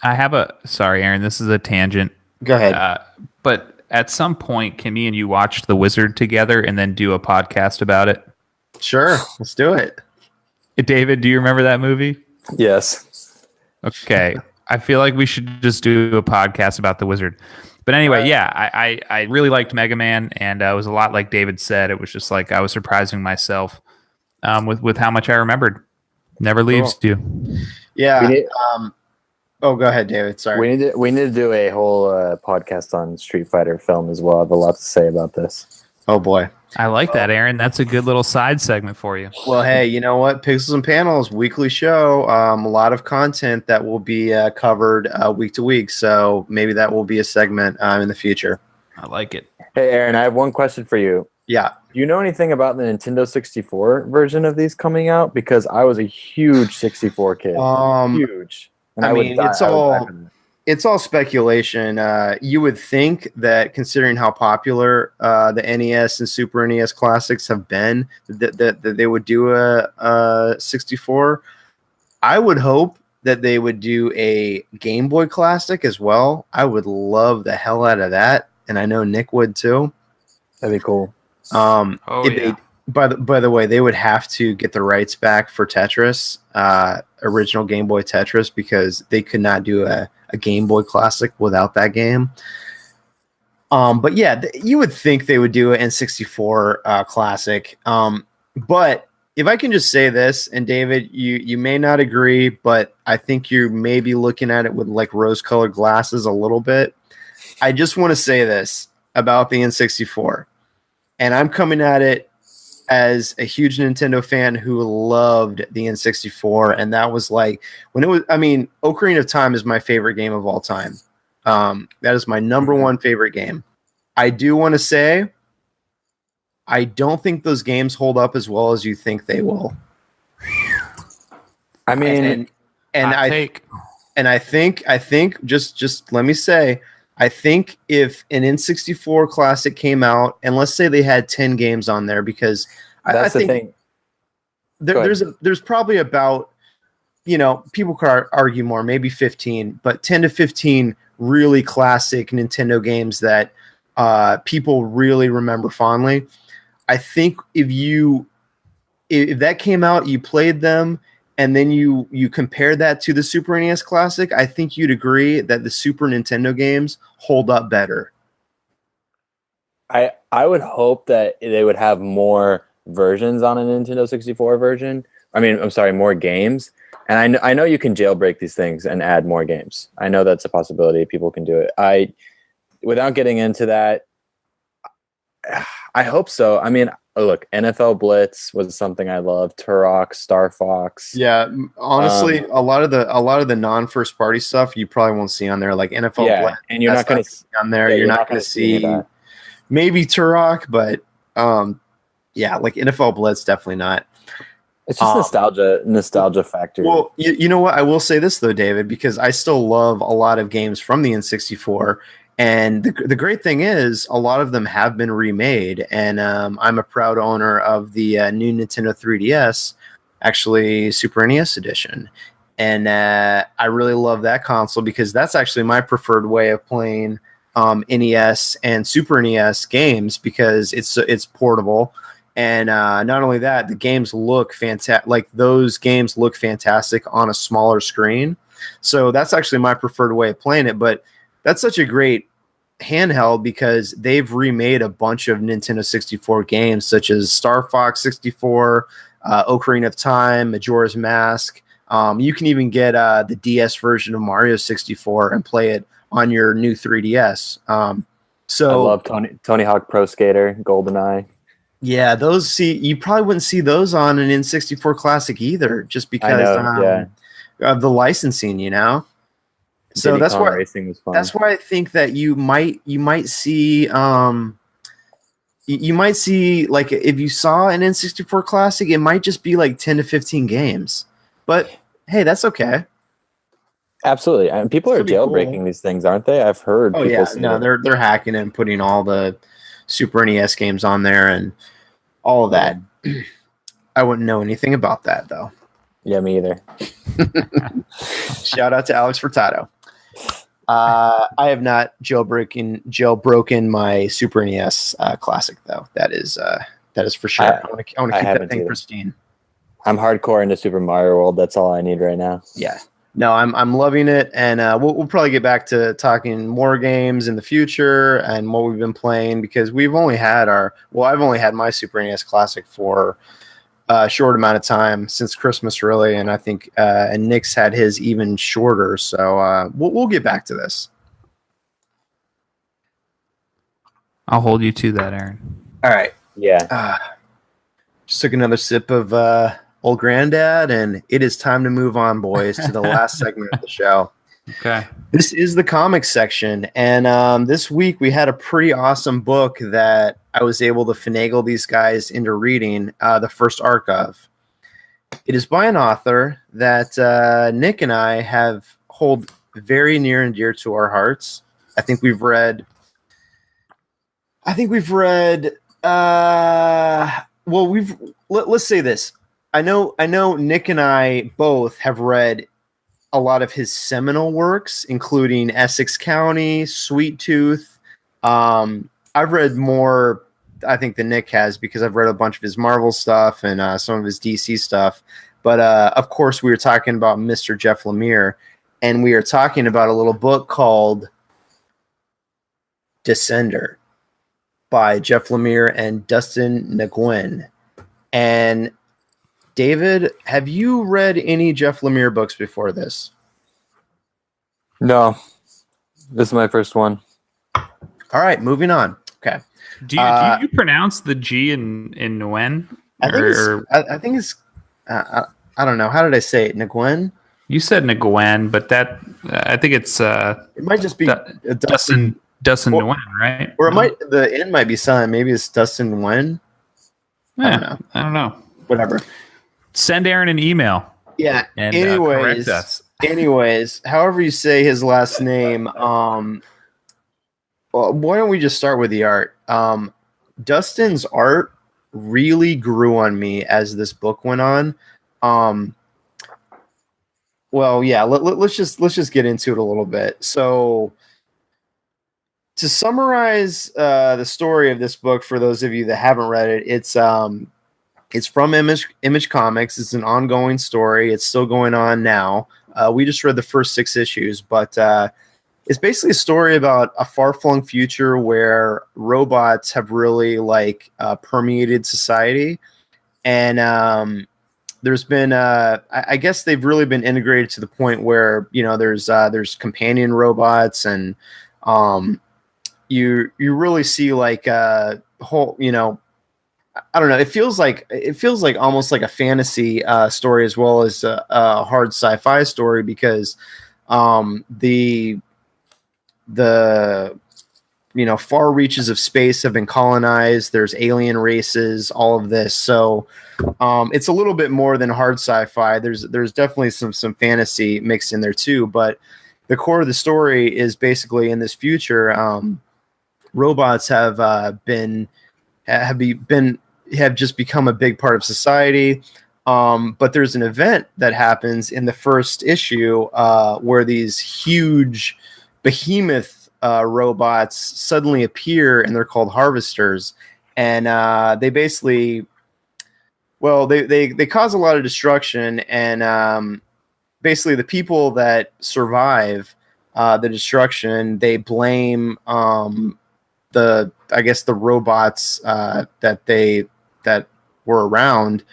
have a sorry, Aaron, this is a tangent. Go ahead. But at some point, can me and you watch The Wizard together and then do a podcast about it? Sure, let's do it. David, do you remember that movie? Yes. Okay. I feel like we should just do a podcast about The Wizard. But anyway, I really liked Mega Man, and it was a lot like David said. It was just like I was surprising myself with how much I remembered. Never leaves you. Yeah. Go ahead, David. Sorry. We need to do a whole podcast on Street Fighter film as well. I have a lot to say about this. Oh boy. I like that, Aaron. That's a good little side segment for you. Well, hey, you know what? Pixels and Panels, weekly show. A lot of content that will be covered week to week. So maybe that will be a segment in the future. I like it. Hey, Aaron, I have one question for you. Yeah. Do you know anything about the Nintendo 64 version of these coming out? Because I was a huge 64 kid. Huge. And I mean, it's all speculation. You would think that considering how popular the NES and Super NES classics have been, that they would do a 64. I would hope that they would do a Game Boy Classic as well. I would love the hell out of that, and I know Nick would too. That'd be cool. By the way, they would have to get the rights back for Tetris, original Game Boy Tetris, because they could not do a Game Boy Classic without that game. But yeah, you would think they would do an N64 Classic. But if I can just say this, and David, you may not agree, but I think you may be looking at it with like rose-colored glasses a little bit. I just want to say this about the N64. And I'm coming at it as a huge Nintendo fan who loved the N64. And that was like, when it was, I mean, Ocarina of Time is my favorite game of all time. That is my number one favorite game. I do want to say, I don't think those games hold up as well as you think they will. I mean, I think just let me say, I think if an N64 Classic came out, and let's say they had 10 games on there, because I think the thing. There's probably about, people could argue more, maybe 15, but 10 to 15 really classic Nintendo games that people really remember fondly. I think if that came out, you played them, and then you compare that to the Super NES Classic, I think you'd agree that the Super Nintendo games hold up better. I would hope that they would have more versions on a Nintendo 64 version. I mean, I'm sorry, more games. And I know you can jailbreak these things and add more games. I know that's a possibility. People can do it. Without getting into that, I hope so. I mean, look, NFL Blitz was something I loved. Turok, Star Fox. Yeah, honestly, a lot of the non-first party stuff you probably won't see on there, like NFL Blitz. And you're not going to on there. You're not going to see maybe Turok, but Yeah, like NFL Blitz, definitely not. It's just nostalgia factor. Well, you know what? I will say this though, David, because I still love a lot of games from the N64, and the great thing is a lot of them have been remade, and I'm a proud owner of the new Nintendo 3DS, actually Super NES Edition, and I really love that console because that's actually my preferred way of playing NES and Super NES games because it's portable. And not only that, the games look fantastic. Like those games look fantastic on a smaller screen. So that's actually my preferred way of playing it. But that's such a great handheld because they've remade a bunch of Nintendo 64 games, such as Star Fox 64, Ocarina of Time, Majora's Mask. You can even get the DS version of Mario 64 and play it on your new 3DS. So I love Tony Hawk Pro Skater, GoldenEye. Yeah, you probably wouldn't see those on an N64 Classic either, just because of the licensing, you know. So Diddy Kong Racing was fun. That's why I think that you might see like if you saw an N64 Classic, it might just be like 10 to 15 games. But hey, that's okay. Absolutely, and people are jailbreaking these things, aren't they? I've heard. Oh yeah, no, they're hacking and putting all the Super NES games on there and all of that. I wouldn't know anything about that though. Yeah, me either. Shout out to Alex Furtado. I have not jailbroken my Super NES Classic though. That is for sure. I want to keep that thing pristine. I'm hardcore into Super Mario World. That's all I need right now. Yeah. No, I'm loving it, and we'll probably get back to talking more games in the future and what we've been playing because I've only had my Super NES Classic for a short amount of time since Christmas, really, and I think and Nick's had his even shorter. So we'll get back to this. I'll hold you to that, Aaron. All right. Yeah. Just took another sip of Old Granddad, and it is time to move on, boys, to the last segment of the show. Okay. This is the comics section, and this week we had a pretty awesome book that I was able to finagle these guys into reading the first arc of. It is by an author that Nick and I hold very near and dear to our hearts. Let's say this. I know Nick and I both have read a lot of his seminal works, including Essex County, Sweet Tooth. I've read more, I think, than Nick has because I've read a bunch of his Marvel stuff and some of his DC stuff. But of course, we were talking about Mr. Jeff Lemire, and we are talking about a little book called Descender by Jeff Lemire and Dustin Nguyen. And David, have you read any Jeff Lemire books before this? No. This is my first one. All right, moving on. Okay. Do you pronounce the G in Nguyen? I think it's I don't know. How did I say it? Nguyen? You said Nguyen, but that I think it's it might just be Dustin Nguyen, right? Or the N might be silent. Maybe it's Dustin Nguyen. I don't know. Whatever. Send Aaron an email. Yeah. And anyways, correct us. However you say his last name, well, why don't we just start with the art? Dustin's art really grew on me as this book went on. Well, yeah, let's just get into it a little bit. So, to summarize the story of this book for those of you that haven't read it, it's from Image Comics. It's an ongoing story. It's still going on now. We just read the first 6 issues, but it's basically a story about a far-flung future where robots have really permeated society, and there's been I guess they've really been integrated to the point where there's companion robots, and you really see whole I don't know. It feels like almost like a fantasy story as well as a hard sci-fi story because the far reaches of space have been colonized. There's alien races, all of this. So it's a little bit more than hard sci-fi. There's definitely some fantasy mixed in there too. But the core of the story is basically in this future, robots have just become a big part of society. But there's an event that happens in the first issue where these huge behemoth robots suddenly appear, and they're called harvesters. And they basically, they cause a lot of destruction. And basically the people that survive the destruction, they blame the robots that were around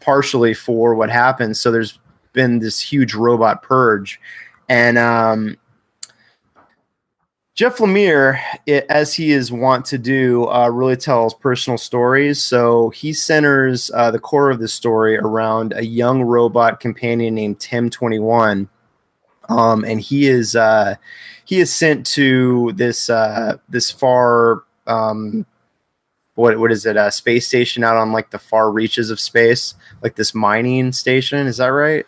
partially for what happened. So there's been this huge robot purge. And Jeff Lemire, as he is wont to do, really tells personal stories. So he centers the core of the story around a young robot companion named Tim 21. And he is sent to this far what is it, space station out on like the far reaches of space, like this mining station. Is that right?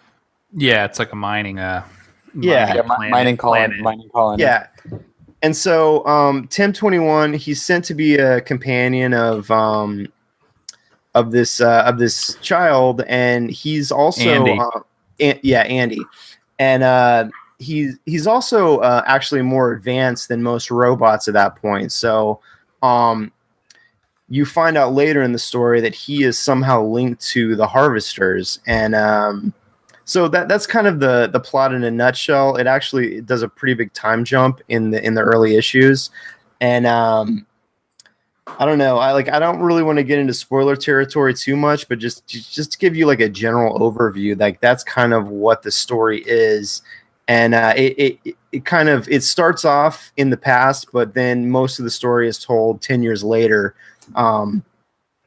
Yeah, it's like a mining mining colony. Yeah. And so Tim 21, he's sent to be a companion of this child, and he's also Andy. And he's also actually more advanced than most robots at that point. So you find out later in the story that he is somehow linked to the harvesters. And so that's kind of the plot in a nutshell. It does a pretty big time jump in the early issues. And I don't know. I don't really want to get into spoiler territory too much, but just to give you like a general overview, like that's kind of what the story is. And it starts off in the past, but then most of the story is told 10 years later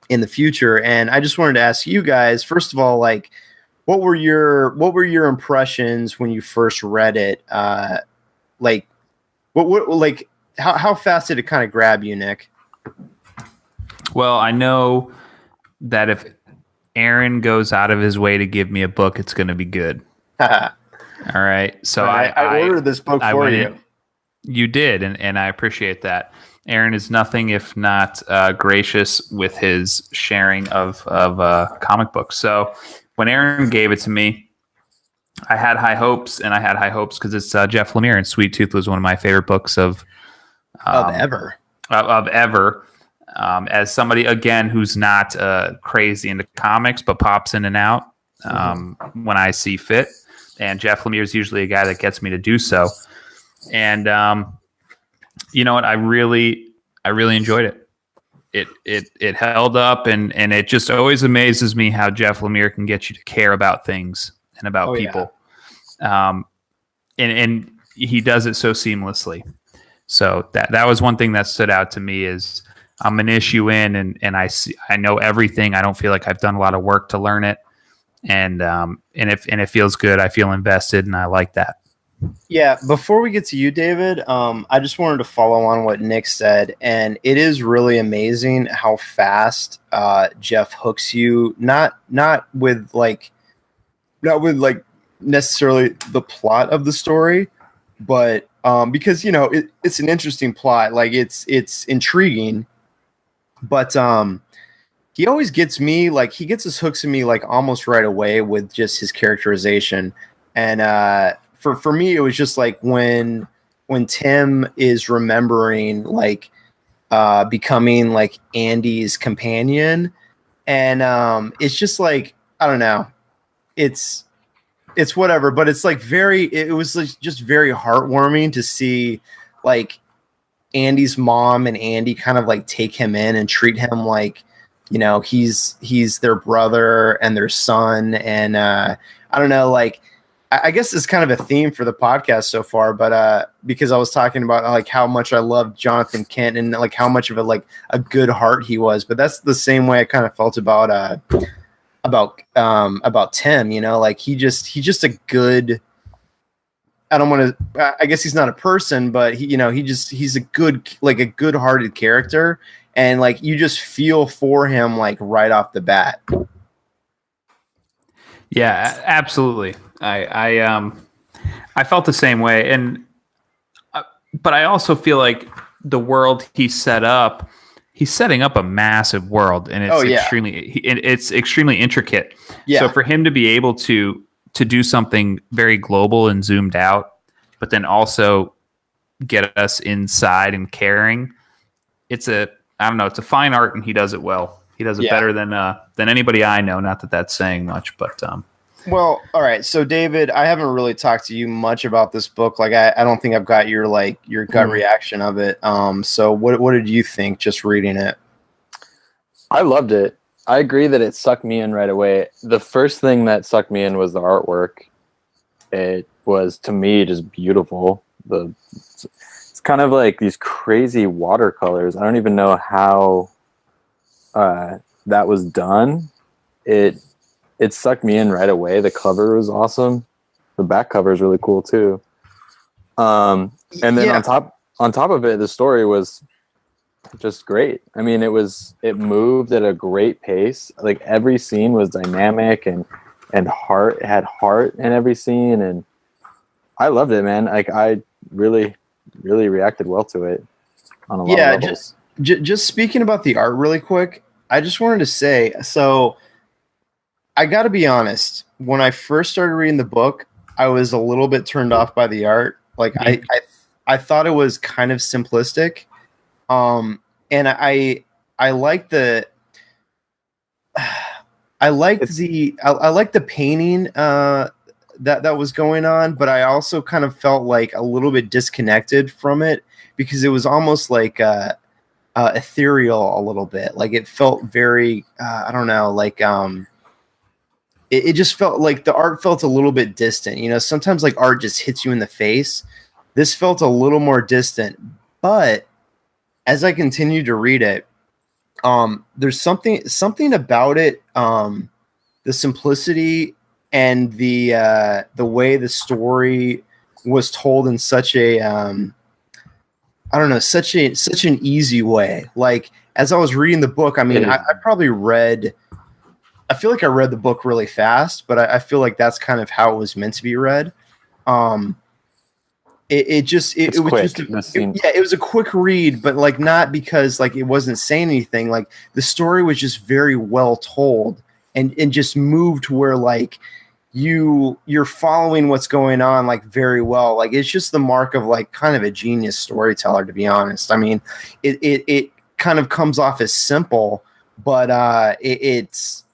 in the future. And I just wanted to ask you guys, first of all, like, what were your impressions when you first read it? Like, how fast did it kind of grab you, Nick? Well, I know that if Aaron goes out of his way to give me a book, it's going to be good. All right. So I ordered this book for you. You did, and I appreciate that. Aaron is nothing if not gracious with his sharing of comic books. So when Aaron gave it to me, I had high hopes, and I had high hopes because it's Jeff Lemire, and Sweet Tooth was one of my favorite books of ever. As somebody, again, who's not crazy into comics, but pops in and out when I see fit. And Jeff Lemire is usually a guy that gets me to do so. And you know what? I really enjoyed it. It held up, and it just always amazes me how Jeff Lemire can get you to care about things and about people. Yeah. And he does it so seamlessly. So that was one thing that stood out to me is I'm an issue in, and I know everything. I don't feel like I've done a lot of work to learn it. And it feels good. I feel invested, and I like that. Yeah. Before we get to you, David, I just wanted to follow on what Nick said, and it is really amazing how fast Jeff hooks you. Not with necessarily the plot of the story, but because it's an interesting plot. Like it's intriguing, but he always gets me, like he gets his hooks in me like almost right away with just his characterization. And for me, it was just like when Tim is remembering like becoming like Andy's companion, and it's just like, I don't know, it's whatever, but it's like it was like just very heartwarming to see like Andy's mom and Andy kind of like take him in and treat him like, he's their brother and their son. And I don't know, like I guess it's kind of a theme for the podcast so far, but because I was talking about like how much I loved Jonathan Kent and like how much of a good heart he was, but that's the same way I kind of felt about Tim, like he's just a good I don't want to. I guess he's not a person, but he's a good-hearted character, and like you just feel for him like right off the bat. Yeah, absolutely. I felt the same way, and but I also feel like the world he set up. He's setting up a massive world, and it's extremely intricate. Yeah. So for him to be able to do something very global and zoomed out, but then also get us inside and caring, it's a fine art, and he does it well. He does it better than anybody I know. Not that that's saying much, but well, all right. So David, I haven't really talked to you much about this book. Like I don't think I've got your gut reaction of it. So what did you think just reading it? I loved it. I agree that it sucked me in right away. The first thing that sucked me in was the artwork. It was, to me, just beautiful. It's kind of like these crazy watercolors. I don't even know how that was done. It sucked me in right away. The cover was awesome. The back cover is really cool too. And then on top of it, the story was just great. I mean, it moved at a great pace. Like every scene was dynamic and heart. It had heart in every scene, and I loved it, man. Like I really, really reacted well to it on a lot of levels. Just speaking about the art really quick, I just wanted to say, so I got to be honest. When I first started reading the book, I was a little bit turned off by the art. Like I thought it was kind of simplistic, and I like the painting that was going on, but I also kind of felt like a little bit disconnected from it because it was almost like ethereal a little bit. Like it felt very I don't know, like it just felt like the art felt a little bit distant. You know, sometimes like art just hits you in the face. This felt a little more distant, but as I continued to read it, there's something about it, the simplicity and the way the story was told in such a I don't know, such an easy way. Like as I was reading the book, I mean, I feel like I read the book really fast, but I feel like that's kind of how it was meant to be read. It was a quick read, but like not because like it wasn't saying anything. Like the story was just very well told and just moved to where like you're following what's going on like very well. Like it's just the mark of like kind of a genius storyteller, to be honest. I mean, it kind of comes off as simple, but it's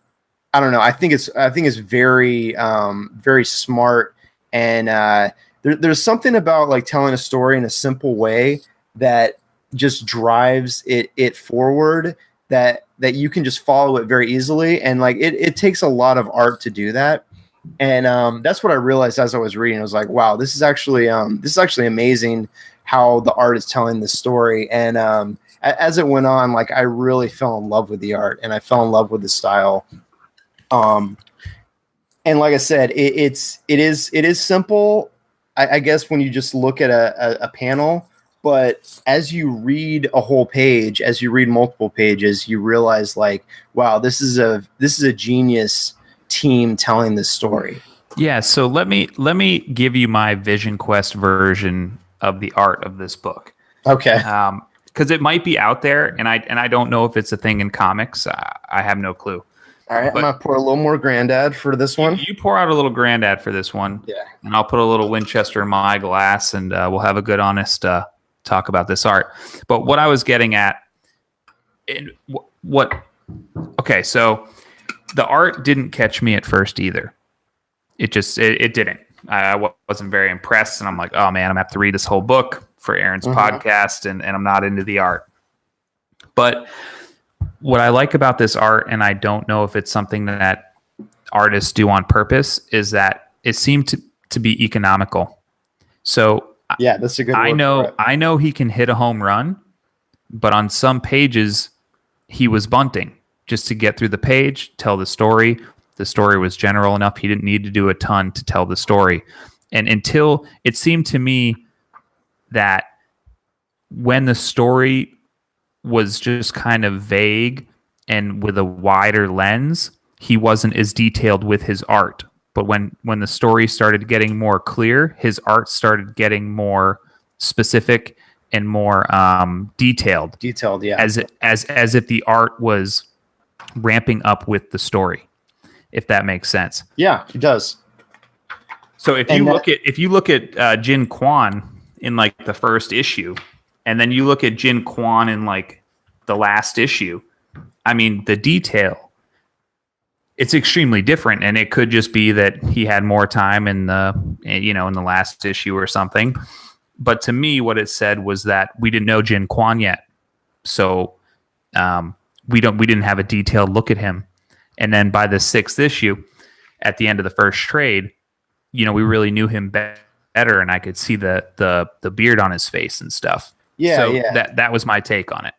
I don't know. I think it's very very smart, and there's something about like telling a story in a simple way that just drives it forward. That you can just follow it very easily, and like it takes a lot of art to do that. And that's what I realized as I was reading. I was like, wow, this is actually amazing how the art is telling the story. And as it went on, like I really fell in love with the art, and I fell in love with the style. And like I said, it is simple, I guess, when you just look at a panel. But as you read a whole page, as you read multiple pages, you realize like, wow, this is a genius team telling this story. Yeah. So let me give you my Vision Quest version of the art of this book. Okay. Because it might be out there, and I don't know if it's a thing in comics. I have no clue. All right, I'm gonna pour a little more Grandad for this one. You pour out a little Grandad for this one. Yeah. And I'll put a little Winchester in my glass, and we'll have a good, honest talk about this art. But what I was getting at, okay, so the art didn't catch me at first either. It didn't. I wasn't very impressed, and I'm like, oh man, I'm gonna have to read this whole book for Aaron's podcast, and I'm not into the art. But what I like about this art, and I don't know if it's something that artists do on purpose, is that it seemed to be economical. So yeah, that's a good word. I know he can hit a home run, but on some pages he was bunting just to get through the page, tell the story. The story was general enough. He didn't need to do a ton to tell the story. And until it seemed to me that when the story was just kind of vague and with a wider lens, he wasn't as detailed with his art. But when the story started getting more clear, his art started getting more specific and more detailed. Detailed, yeah. As if the art was ramping up with the story, if that makes sense. Yeah, it does. So if you look at Jin Kwan in like the first issue, and then you look at Jin Kwan in like the last issue, I mean, the detail, it's extremely different, and it could just be that he had more time in the last issue or something. But to me, what it said was that we didn't know Jin Kwan yet, so we didn't have a detailed look at him. And then by the 6th issue, at the end of the first trade, we really knew him better, and I could see the beard on his face and stuff. Yeah, so yeah. That was my take on it.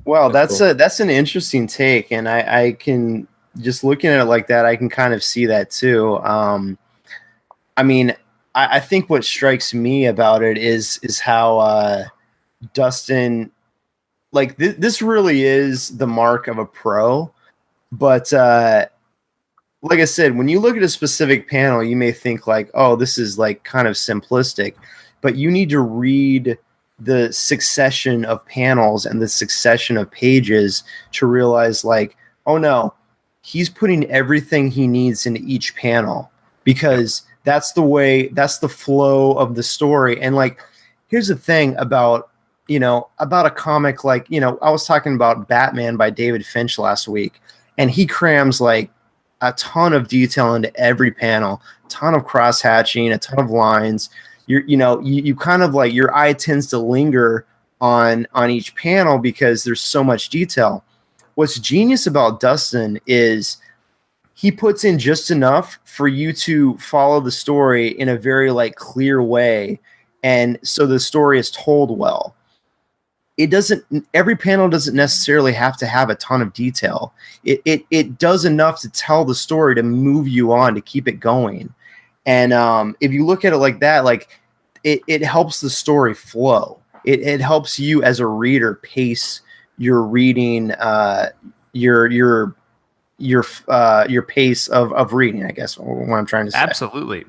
Well, that's an interesting take, and I can, just looking at it like that, I can kind of see that too. I mean, I think what strikes me about it is how Dustin, like this really is the mark of a pro, but like I said, when you look at a specific panel, you may think like, oh, this is like kind of simplistic, but you need to read the succession of panels and the succession of pages to realize like, oh no, he's putting everything he needs into each panel, because that's the flow of the story. And like, here's the thing about a comic, like, I was talking about Batman by David Finch last week, and he crams like a ton of detail into every panel, a ton of cross hatching, a ton of lines. You kind of like, your eye tends to linger on each panel because there's so much detail. What's genius about Dustin is he puts in just enough for you to follow the story in a very like clear way, and so the story is told well. Every panel doesn't necessarily have to have a ton of detail. It does enough to tell the story, to move you on, to keep it going. And if you look at it like that, like it helps the story flow. It helps you as a reader pace your reading, your pace of reading, I guess, what I'm trying to say. Absolutely.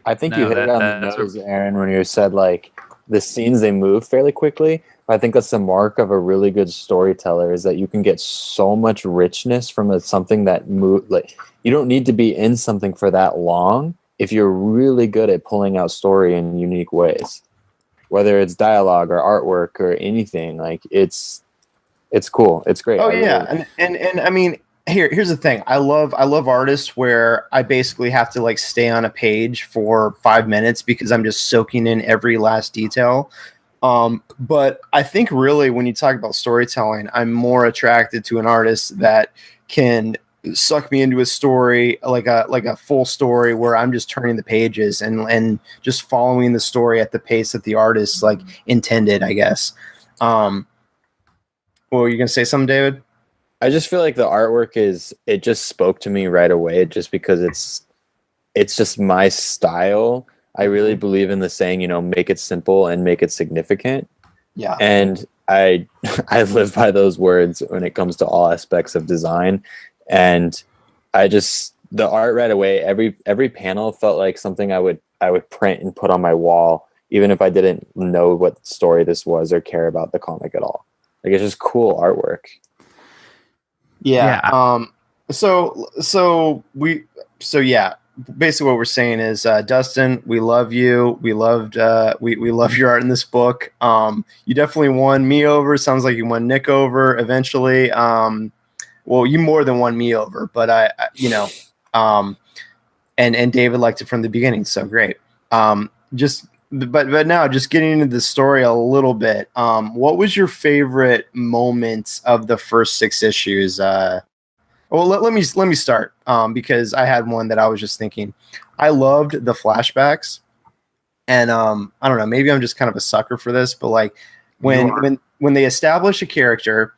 I think you hit it on the nose, Aaron, when you said like the scenes, they move fairly quickly. I think that's the mark of a really good storyteller, is that you can get so much richness from something that move. Like, you don't need to be in something for that long if you're really good at pulling out story in unique ways, whether it's dialogue or artwork or anything. Like, it's cool. It's great. Oh yeah, and I mean, here's the thing. I love artists where I basically have to like stay on a page for 5 minutes because I'm just soaking in every last detail. But I think really when you talk about storytelling, I'm more attracted to an artist that can suck me into a story, like a full story where I'm just turning the pages and just following the story at the pace that the artist like intended, I guess. Well, you're gonna say something, David? I just feel like the artwork it just spoke to me right away, just because it's just my style. I really believe in the saying, make it simple and make it significant. Yeah. And I live by those words when it comes to all aspects of design. And the art right away, every panel felt like something I would print and put on my wall, even if I didn't know what story this was or care about the comic at all. Like, it's just cool artwork. Yeah. Yeah. Basically what we're saying is, Dustin, we love you. We love your art in this book. You definitely won me over. Sounds like you won Nick over eventually. Well, you more than won me over, but and David liked it from the beginning. So great. But now just getting into the story a little bit. What was your favorite moments of the first 6 issues? Well, let me start, because I had one that I was just thinking. I loved the flashbacks, and I don't know, maybe I'm just kind of a sucker for this, but like when they establish a character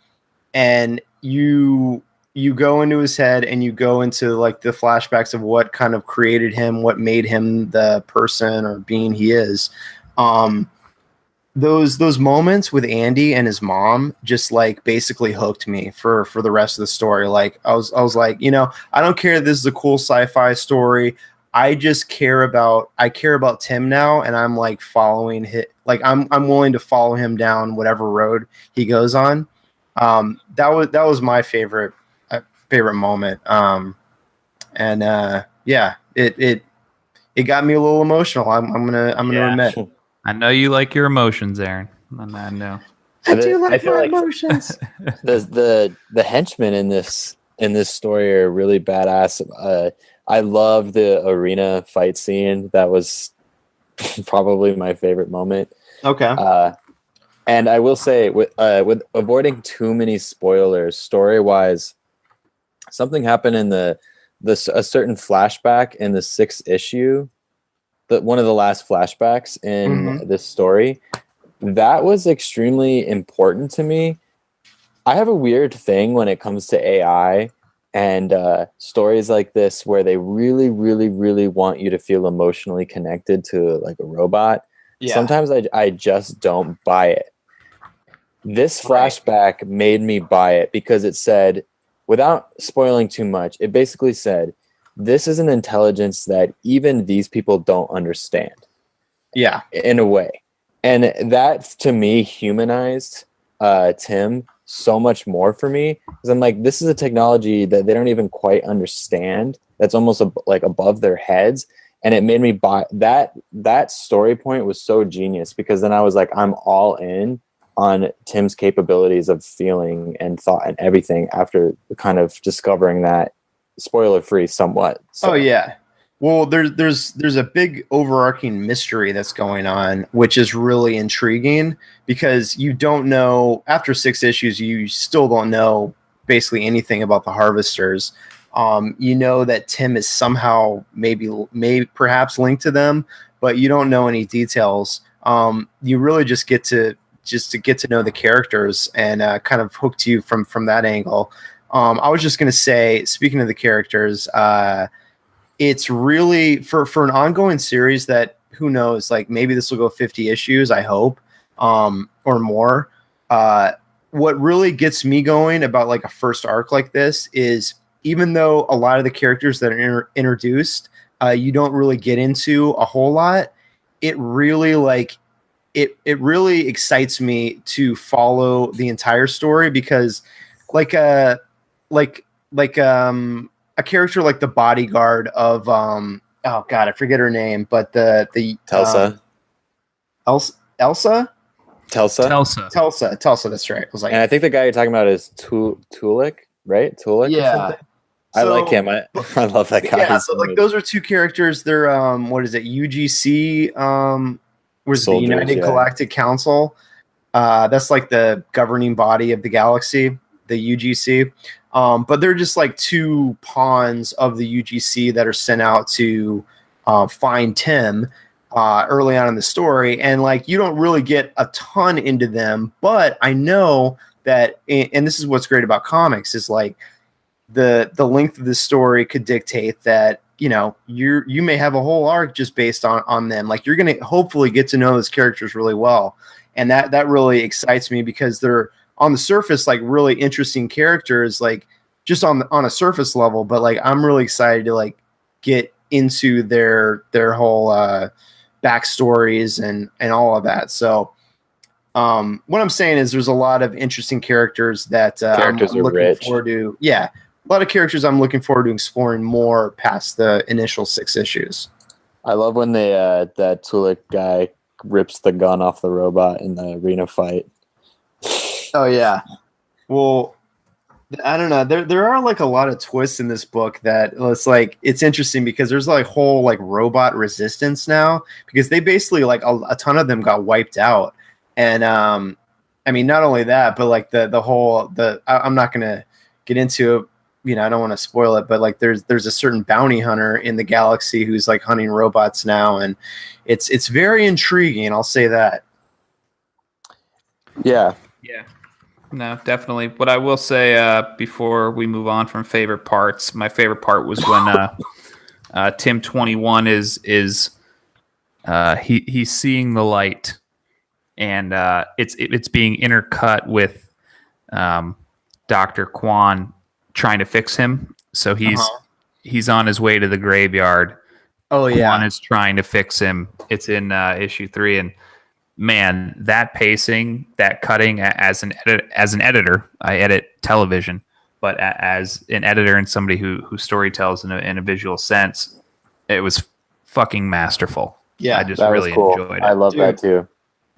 and you you go into his head and you go into like the flashbacks of what kind of created him, what made him the person or being he is. Those moments with Andy and his mom just like basically hooked me for the rest of the story. Like I was like, I don't care if this is a cool sci-fi story. I care about Tim now, and I'm like following I'm willing to follow him down whatever road he goes on. That was my favorite moment. Yeah, it got me a little emotional. I'm gonna admit. I know you like your emotions, Aaron. I know. I do like my emotions. The henchmen in this story are really badass. I love the arena fight scene. That was probably my favorite moment. Okay. And I will say, with avoiding too many spoilers, story wise, something happened in a certain flashback in the 6th issue. One of the last flashbacks in this story, that was extremely important to me. I have a weird thing when it comes to AI and stories like this where they really, really, really want you to feel emotionally connected to like a robot. Yeah. Sometimes I just don't buy it. This flashback made me buy it because it said, without spoiling too much, it basically said, this is an intelligence that even these people don't understand. Yeah. In a way. And that, to me, humanized Tim so much more for me. Because I'm like, this is a technology that they don't even quite understand. That's almost like above their heads. And it made me buy that story point was so genius, because then I was like, I'm all in on Tim's capabilities of feeling and thought and everything after kind of discovering that. Spoiler free somewhat. So. Oh yeah. Well, there's a big overarching mystery that's going on, which is really intriguing, because you don't know, after 6 issues, you still don't know basically anything about the Harvesters. You know that Tim is somehow maybe perhaps linked to them, but you don't know any details. You really just get to know the characters and kind of hooked you from that angle. I was just going to say, speaking of the characters, it's really for an ongoing series that, who knows, like maybe this will go 50 issues, I hope, or more. What really gets me going about like a first arc like this is, even though a lot of the characters that are introduced, you don't really get into a whole lot, it really it really excites me to follow the entire story, because a character like the bodyguard of oh god, I forget her name, but the Telsa. Elsa? Telsa, that's right. I was like, and I think the guy you're talking about is Tulik, right? Tulik. Yeah. I like him. I love that guy. Yeah, so like those are two characters. They're what is it? UGC was the United Galactic Council. That's like the governing body of the galaxy, the UGC. But they're just like two pawns of the UGC that are sent out to find Tim early on in the story. And like, you don't really get a ton into them, but I know that, and this is what's great about comics, is like the length of the story could dictate that, you may have a whole arc just based on them. Like, you're going to hopefully get to know those characters really well. And that really excites me, because they're on the surface, like really interesting characters, like just on a surface level. But like, I'm really excited to like get into their whole backstories and all of that. So what I'm saying is, there's a lot of interesting characters that I'm looking forward to. Yeah. A lot of characters I'm looking forward to exploring more past the initial 6 issues. I love when that Tulik guy rips the gun off the robot in the arena fight. Oh yeah. Well, I don't know. There are like a lot of twists in this book that it's interesting, because there's like whole like robot resistance now, because they basically like a ton of them got wiped out. And I mean, not only that, but like I'm not gonna get into it. I don't want to spoil it, but like there's a certain bounty hunter in the galaxy who's like hunting robots now, and it's very intriguing. I'll say that. Yeah. Yeah. No, definitely. What I will say before we move on from favorite parts, my favorite part was when Tim 21 is he's seeing the light, and it's being intercut with Dr. Kwan trying to fix him. So he's on his way to the graveyard. Oh yeah. Kwan is trying to fix him. It's in issue 3, and man, that pacing, that cutting, as an editor, I edit television, but as an editor and somebody who storytells in a visual sense, it was fucking masterful. Yeah, that was cool. Enjoyed it. I love that too.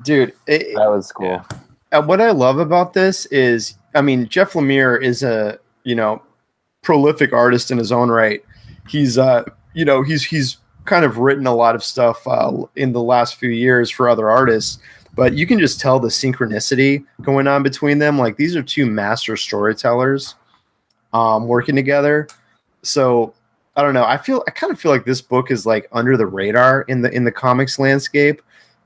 Dude, that was cool. Yeah. And what I love about this is, I mean, Jeff Lemire is a, prolific artist in his own right. He's, he's kind of written a lot of stuff in the last few years for other artists, but you can just tell the synchronicity going on between them. Like, these are two master storytellers working together. So I don't know. I kind of feel like this book is like under the radar in the comics landscape,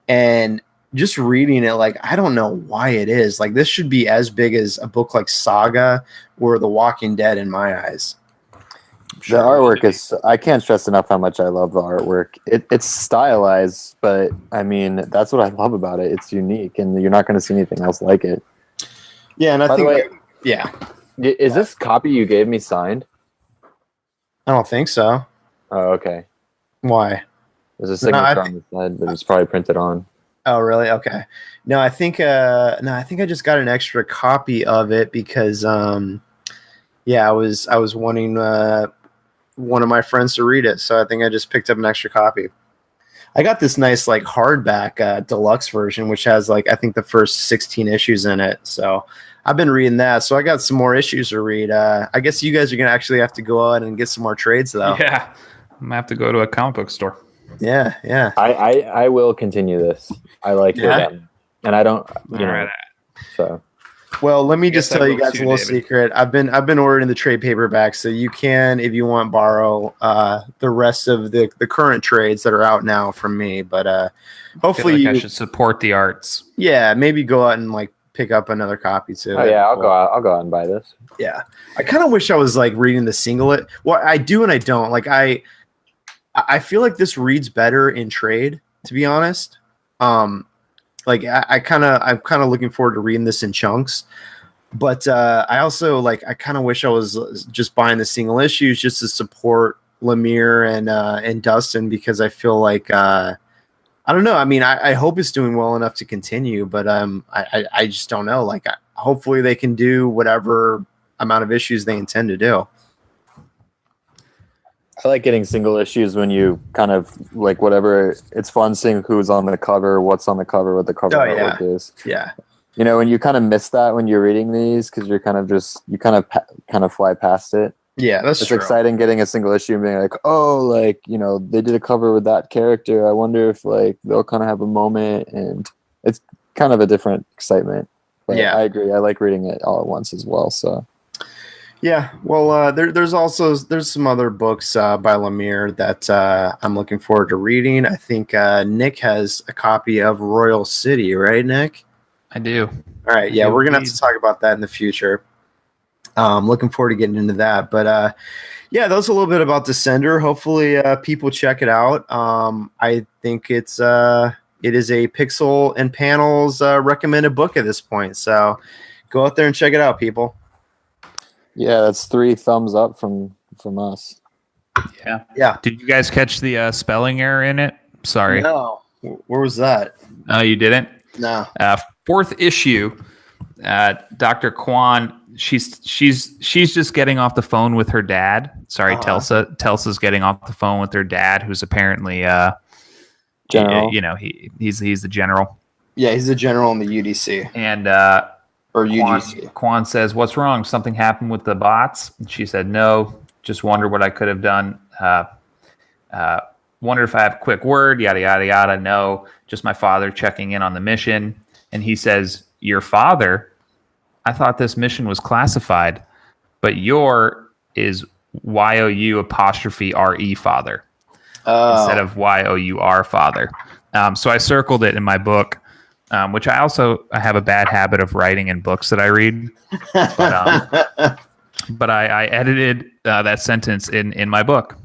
and just reading it, like, I don't know why it is. Like, this should be as big as a book like Saga or The Walking Dead in my eyes. The artwork is, I can't stress enough how much I love the artwork. It's stylized, but I mean, that's what I love about it. It's unique, and you're not going to see anything else like it. Yeah, and I think, is this copy you gave me signed? I don't think so. Oh, okay. Why? There's a signature on the side, but it's probably printed on. Oh, really? Okay. No, I think I just got an extra copy of it because I was wanting one of my friends to read it, so I think I just picked up an extra copy. I got this nice like hardback deluxe version, which has like I think the first 16 issues in it. So I've been reading that. So I got some more issues to read. I guess you guys are gonna actually have to go out and get some more trades though. Yeah, I'm gonna have to go to a comic book store. Yeah, yeah. I will continue this. I like it, and I don't. So. Well, let me just tell you guys a little secret. I've been ordering the trade paperbacks, so you can, if you want, borrow the rest of the current trades that are out now from me. But hopefully, I should support the arts. Yeah, maybe go out and like pick up another copy too. Oh yeah, I'll go out and buy this. Yeah, I kind of wish I was like reading the single. Well, I do and I don't. Like I feel like this reads better in trade, to be honest. Like I'm kind of looking forward to reading this in chunks, but I also I kind of wish I was just buying the single issues just to support Lemire and Dustin, because I feel like I don't know. I mean, I hope it's doing well enough to continue, but I just don't know. Like, hopefully they can do whatever amount of issues they intend to do. I like getting single issues when you kind of like whatever. It's fun seeing who's on the cover, what's on the cover, what the cover artwork is. Yeah. You know, when you kind of miss that when you're reading these, because you're kind of fly past it. Yeah, that's it's true. exciting getting a single issue and being like, oh, like, you know, they did a cover with that character. I wonder if like they'll kind of have a moment, and it's kind of a different excitement. But yeah, I agree. I like reading it all at once as well. So. Yeah, well, there's some other books by Lemire that I'm looking forward to reading. I think Nick has a copy of Royal City, right, Nick? I do. All right, yeah, we're gonna have to talk about that in the future. Looking forward to getting into that, but yeah, that was a little bit about Descender. Hopefully, people check it out. I think it is a Pixel and Panels recommended book at this point, so go out there and check it out, people. Yeah, that's 3 thumbs up from us. Yeah. Yeah. Did you guys catch the spelling error in it? Sorry. No. Where was that? Oh, you didn't? No. 4th issue. Dr. Kwan, she's just getting off the phone with her dad. Sorry, Telsa's getting off the phone with her dad, who's apparently general. You know, he's the general. Yeah, he's the general in the UDC. And or UGC. Kwan says, "What's wrong? Something happened with the bots?" And she said, "No, just wonder what I could have done. Wonder if I have a quick word, yada, yada, yada. No, just my father checking in on the mission." And he says, "Your father? I thought this mission was classified, but your is YOU''RE father instead of YOUR father." So I circled it in my book. which I have a bad habit of writing in books that I read. But I edited that sentence in my book,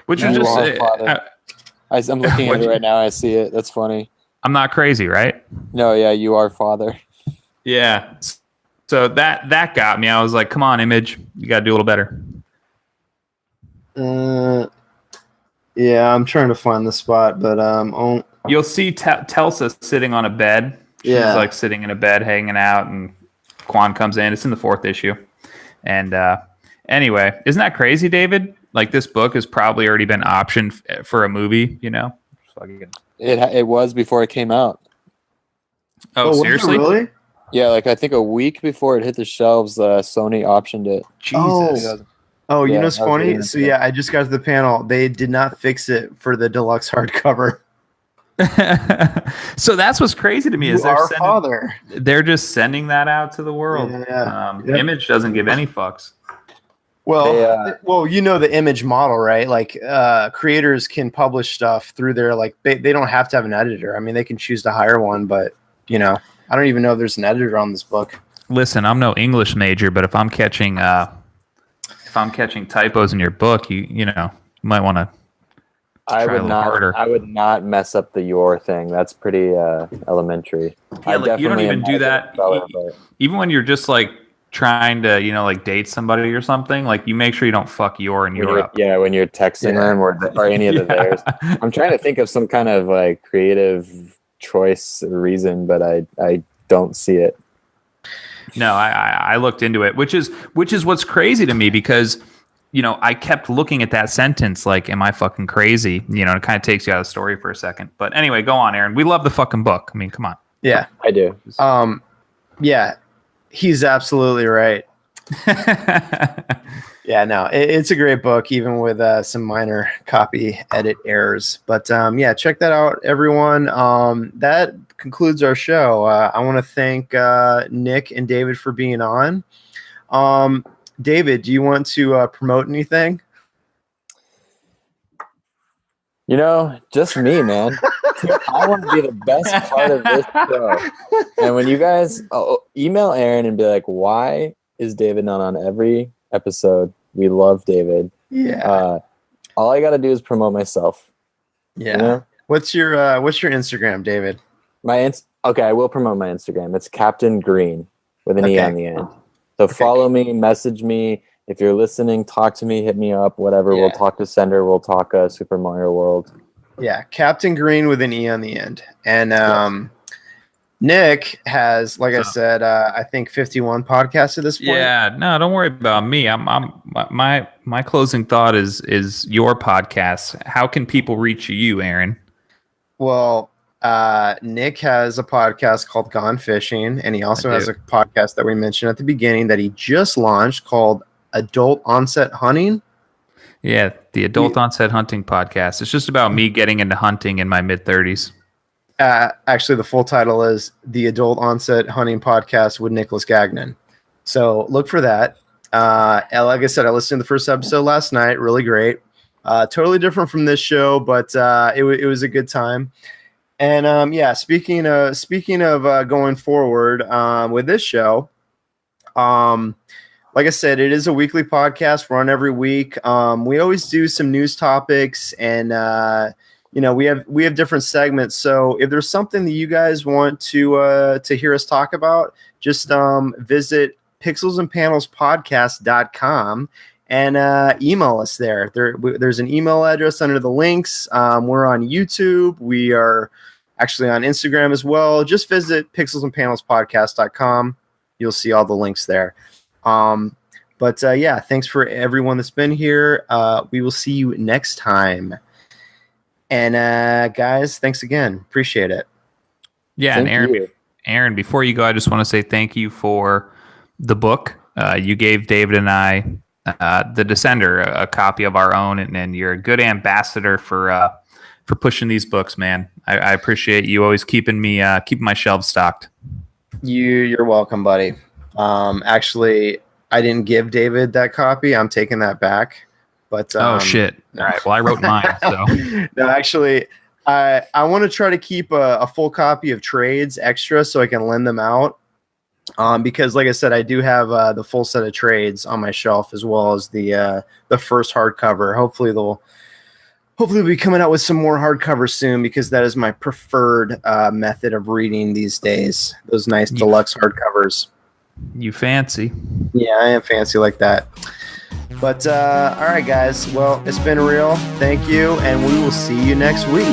which is just. I'm looking at it right now. I see it. That's funny. I'm not crazy, right? No, yeah, you are father. Yeah. So that got me. I was like, come on, Image, you got to do a little better. Yeah, I'm trying to find the spot, but you'll see Telsa sitting on a bed. She's like sitting in a bed, hanging out, and Quan comes in. It's in the 4th issue. And anyway, isn't that crazy, David? Like, this book has probably already been optioned for a movie, you know? It was before it came out. Oh, seriously? Really? Yeah, like I think a week before it hit the shelves, Sony optioned it. Jesus. Oh, you know what's funny? So yeah, I just got to the panel. They did not fix it for the deluxe hardcover. So that's what's crazy to me is they're just sending that out to the world. Image doesn't give any fucks. Well, you know the Image model, right? Like creators can publish stuff through their they don't have to have an editor. I mean, they can choose to hire one, but you know, I don't even know if there's an editor on this book. Listen, I'm no English major, but if I'm catching typos in your book, you might want to. I would not mess up the your thing. That's pretty elementary. Yeah, you don't even do that. Even when you're just like trying to, like date somebody or something, like you make sure you don't fuck your and your up. Yeah, when you're texting them or any of the theirs. I'm trying to think of some kind of like creative choice or reason, but I don't see it. No, I looked into it, which is what's crazy to me because. I kept looking at that sentence like, am I fucking crazy? And it kind of takes you out of the story for a second. But anyway, go on, Aaron. We love the fucking book. I mean, come on. Yeah. I do. Yeah, he's absolutely right. Yeah, no, it's a great book, even with some minor copy edit errors. But yeah, check that out, everyone. That concludes our show. I want to thank Nick and David for being on. David, do you want to promote anything? Just me, man. I want to be the best part of this show. And when you guys email Aaron and be like, why is David not on every episode? We love David. Yeah. All I got to do is promote myself. Yeah. What's your Instagram, David? Okay, I will promote my Instagram. It's Captain Green with an E on the end. So follow me, message me. If you're listening, talk to me, hit me up, whatever. Yeah. We'll talk to Sender. We'll talk Super Mario World. Yeah, Captain Green with an E on the end. And Nick has, like I said, I think 51 podcasts at this point. Yeah, no, don't worry about me. My closing thought is your podcast. How can people reach you, Aaron? Well, Nick has a podcast called Gone Fishing, and he also has a podcast that we mentioned at the beginning that he just launched called Adult Onset Hunting. Yeah, the Adult Onset Hunting podcast. It's just about me getting into hunting in my mid-30s. Actually, the full title is The Adult Onset Hunting Podcast with Nicholas Gagnon. So look for that. Like I said, I listened to the first episode last night. Really great. Totally different from this show, but it was a good time. And yeah, speaking of going forward with this show, like I said, it is a weekly podcast. We're on every week. We always do some news topics, and we have different segments. So if there's something that you guys want to hear us talk about, just visit pixelsandpanelspodcast.com and email us there. There's an email address under the links. We're on YouTube. We are actually on Instagram as well. Just visit pixelsandpanelspodcast.com. You'll see all the links there. But yeah, thanks for everyone that's been here. We will see you next time. And guys, thanks again. Appreciate it. Yeah, and Aaron, before you go, I just want to say thank you for the book. You gave David and I, The Descender, a copy of our own, and you're a good ambassador for pushing these books, man. I appreciate you always keeping my shelves stocked. You're welcome, buddy. Actually, I didn't give David that copy. I'm taking that back. But oh shit! All right. Well, I wrote mine. So no, actually, I want to try to keep a full copy of trades extra so I can lend them out. Because like I said, I do have the full set of trades on my shelf as well as the first hardcover. Hopefully they'll be coming out with some more hardcovers soon because that is my preferred method of reading these days. Those nice deluxe hardcovers. You fancy? Yeah, I am fancy like that. But all right, guys. Well, it's been real. Thank you, and we will see you next week.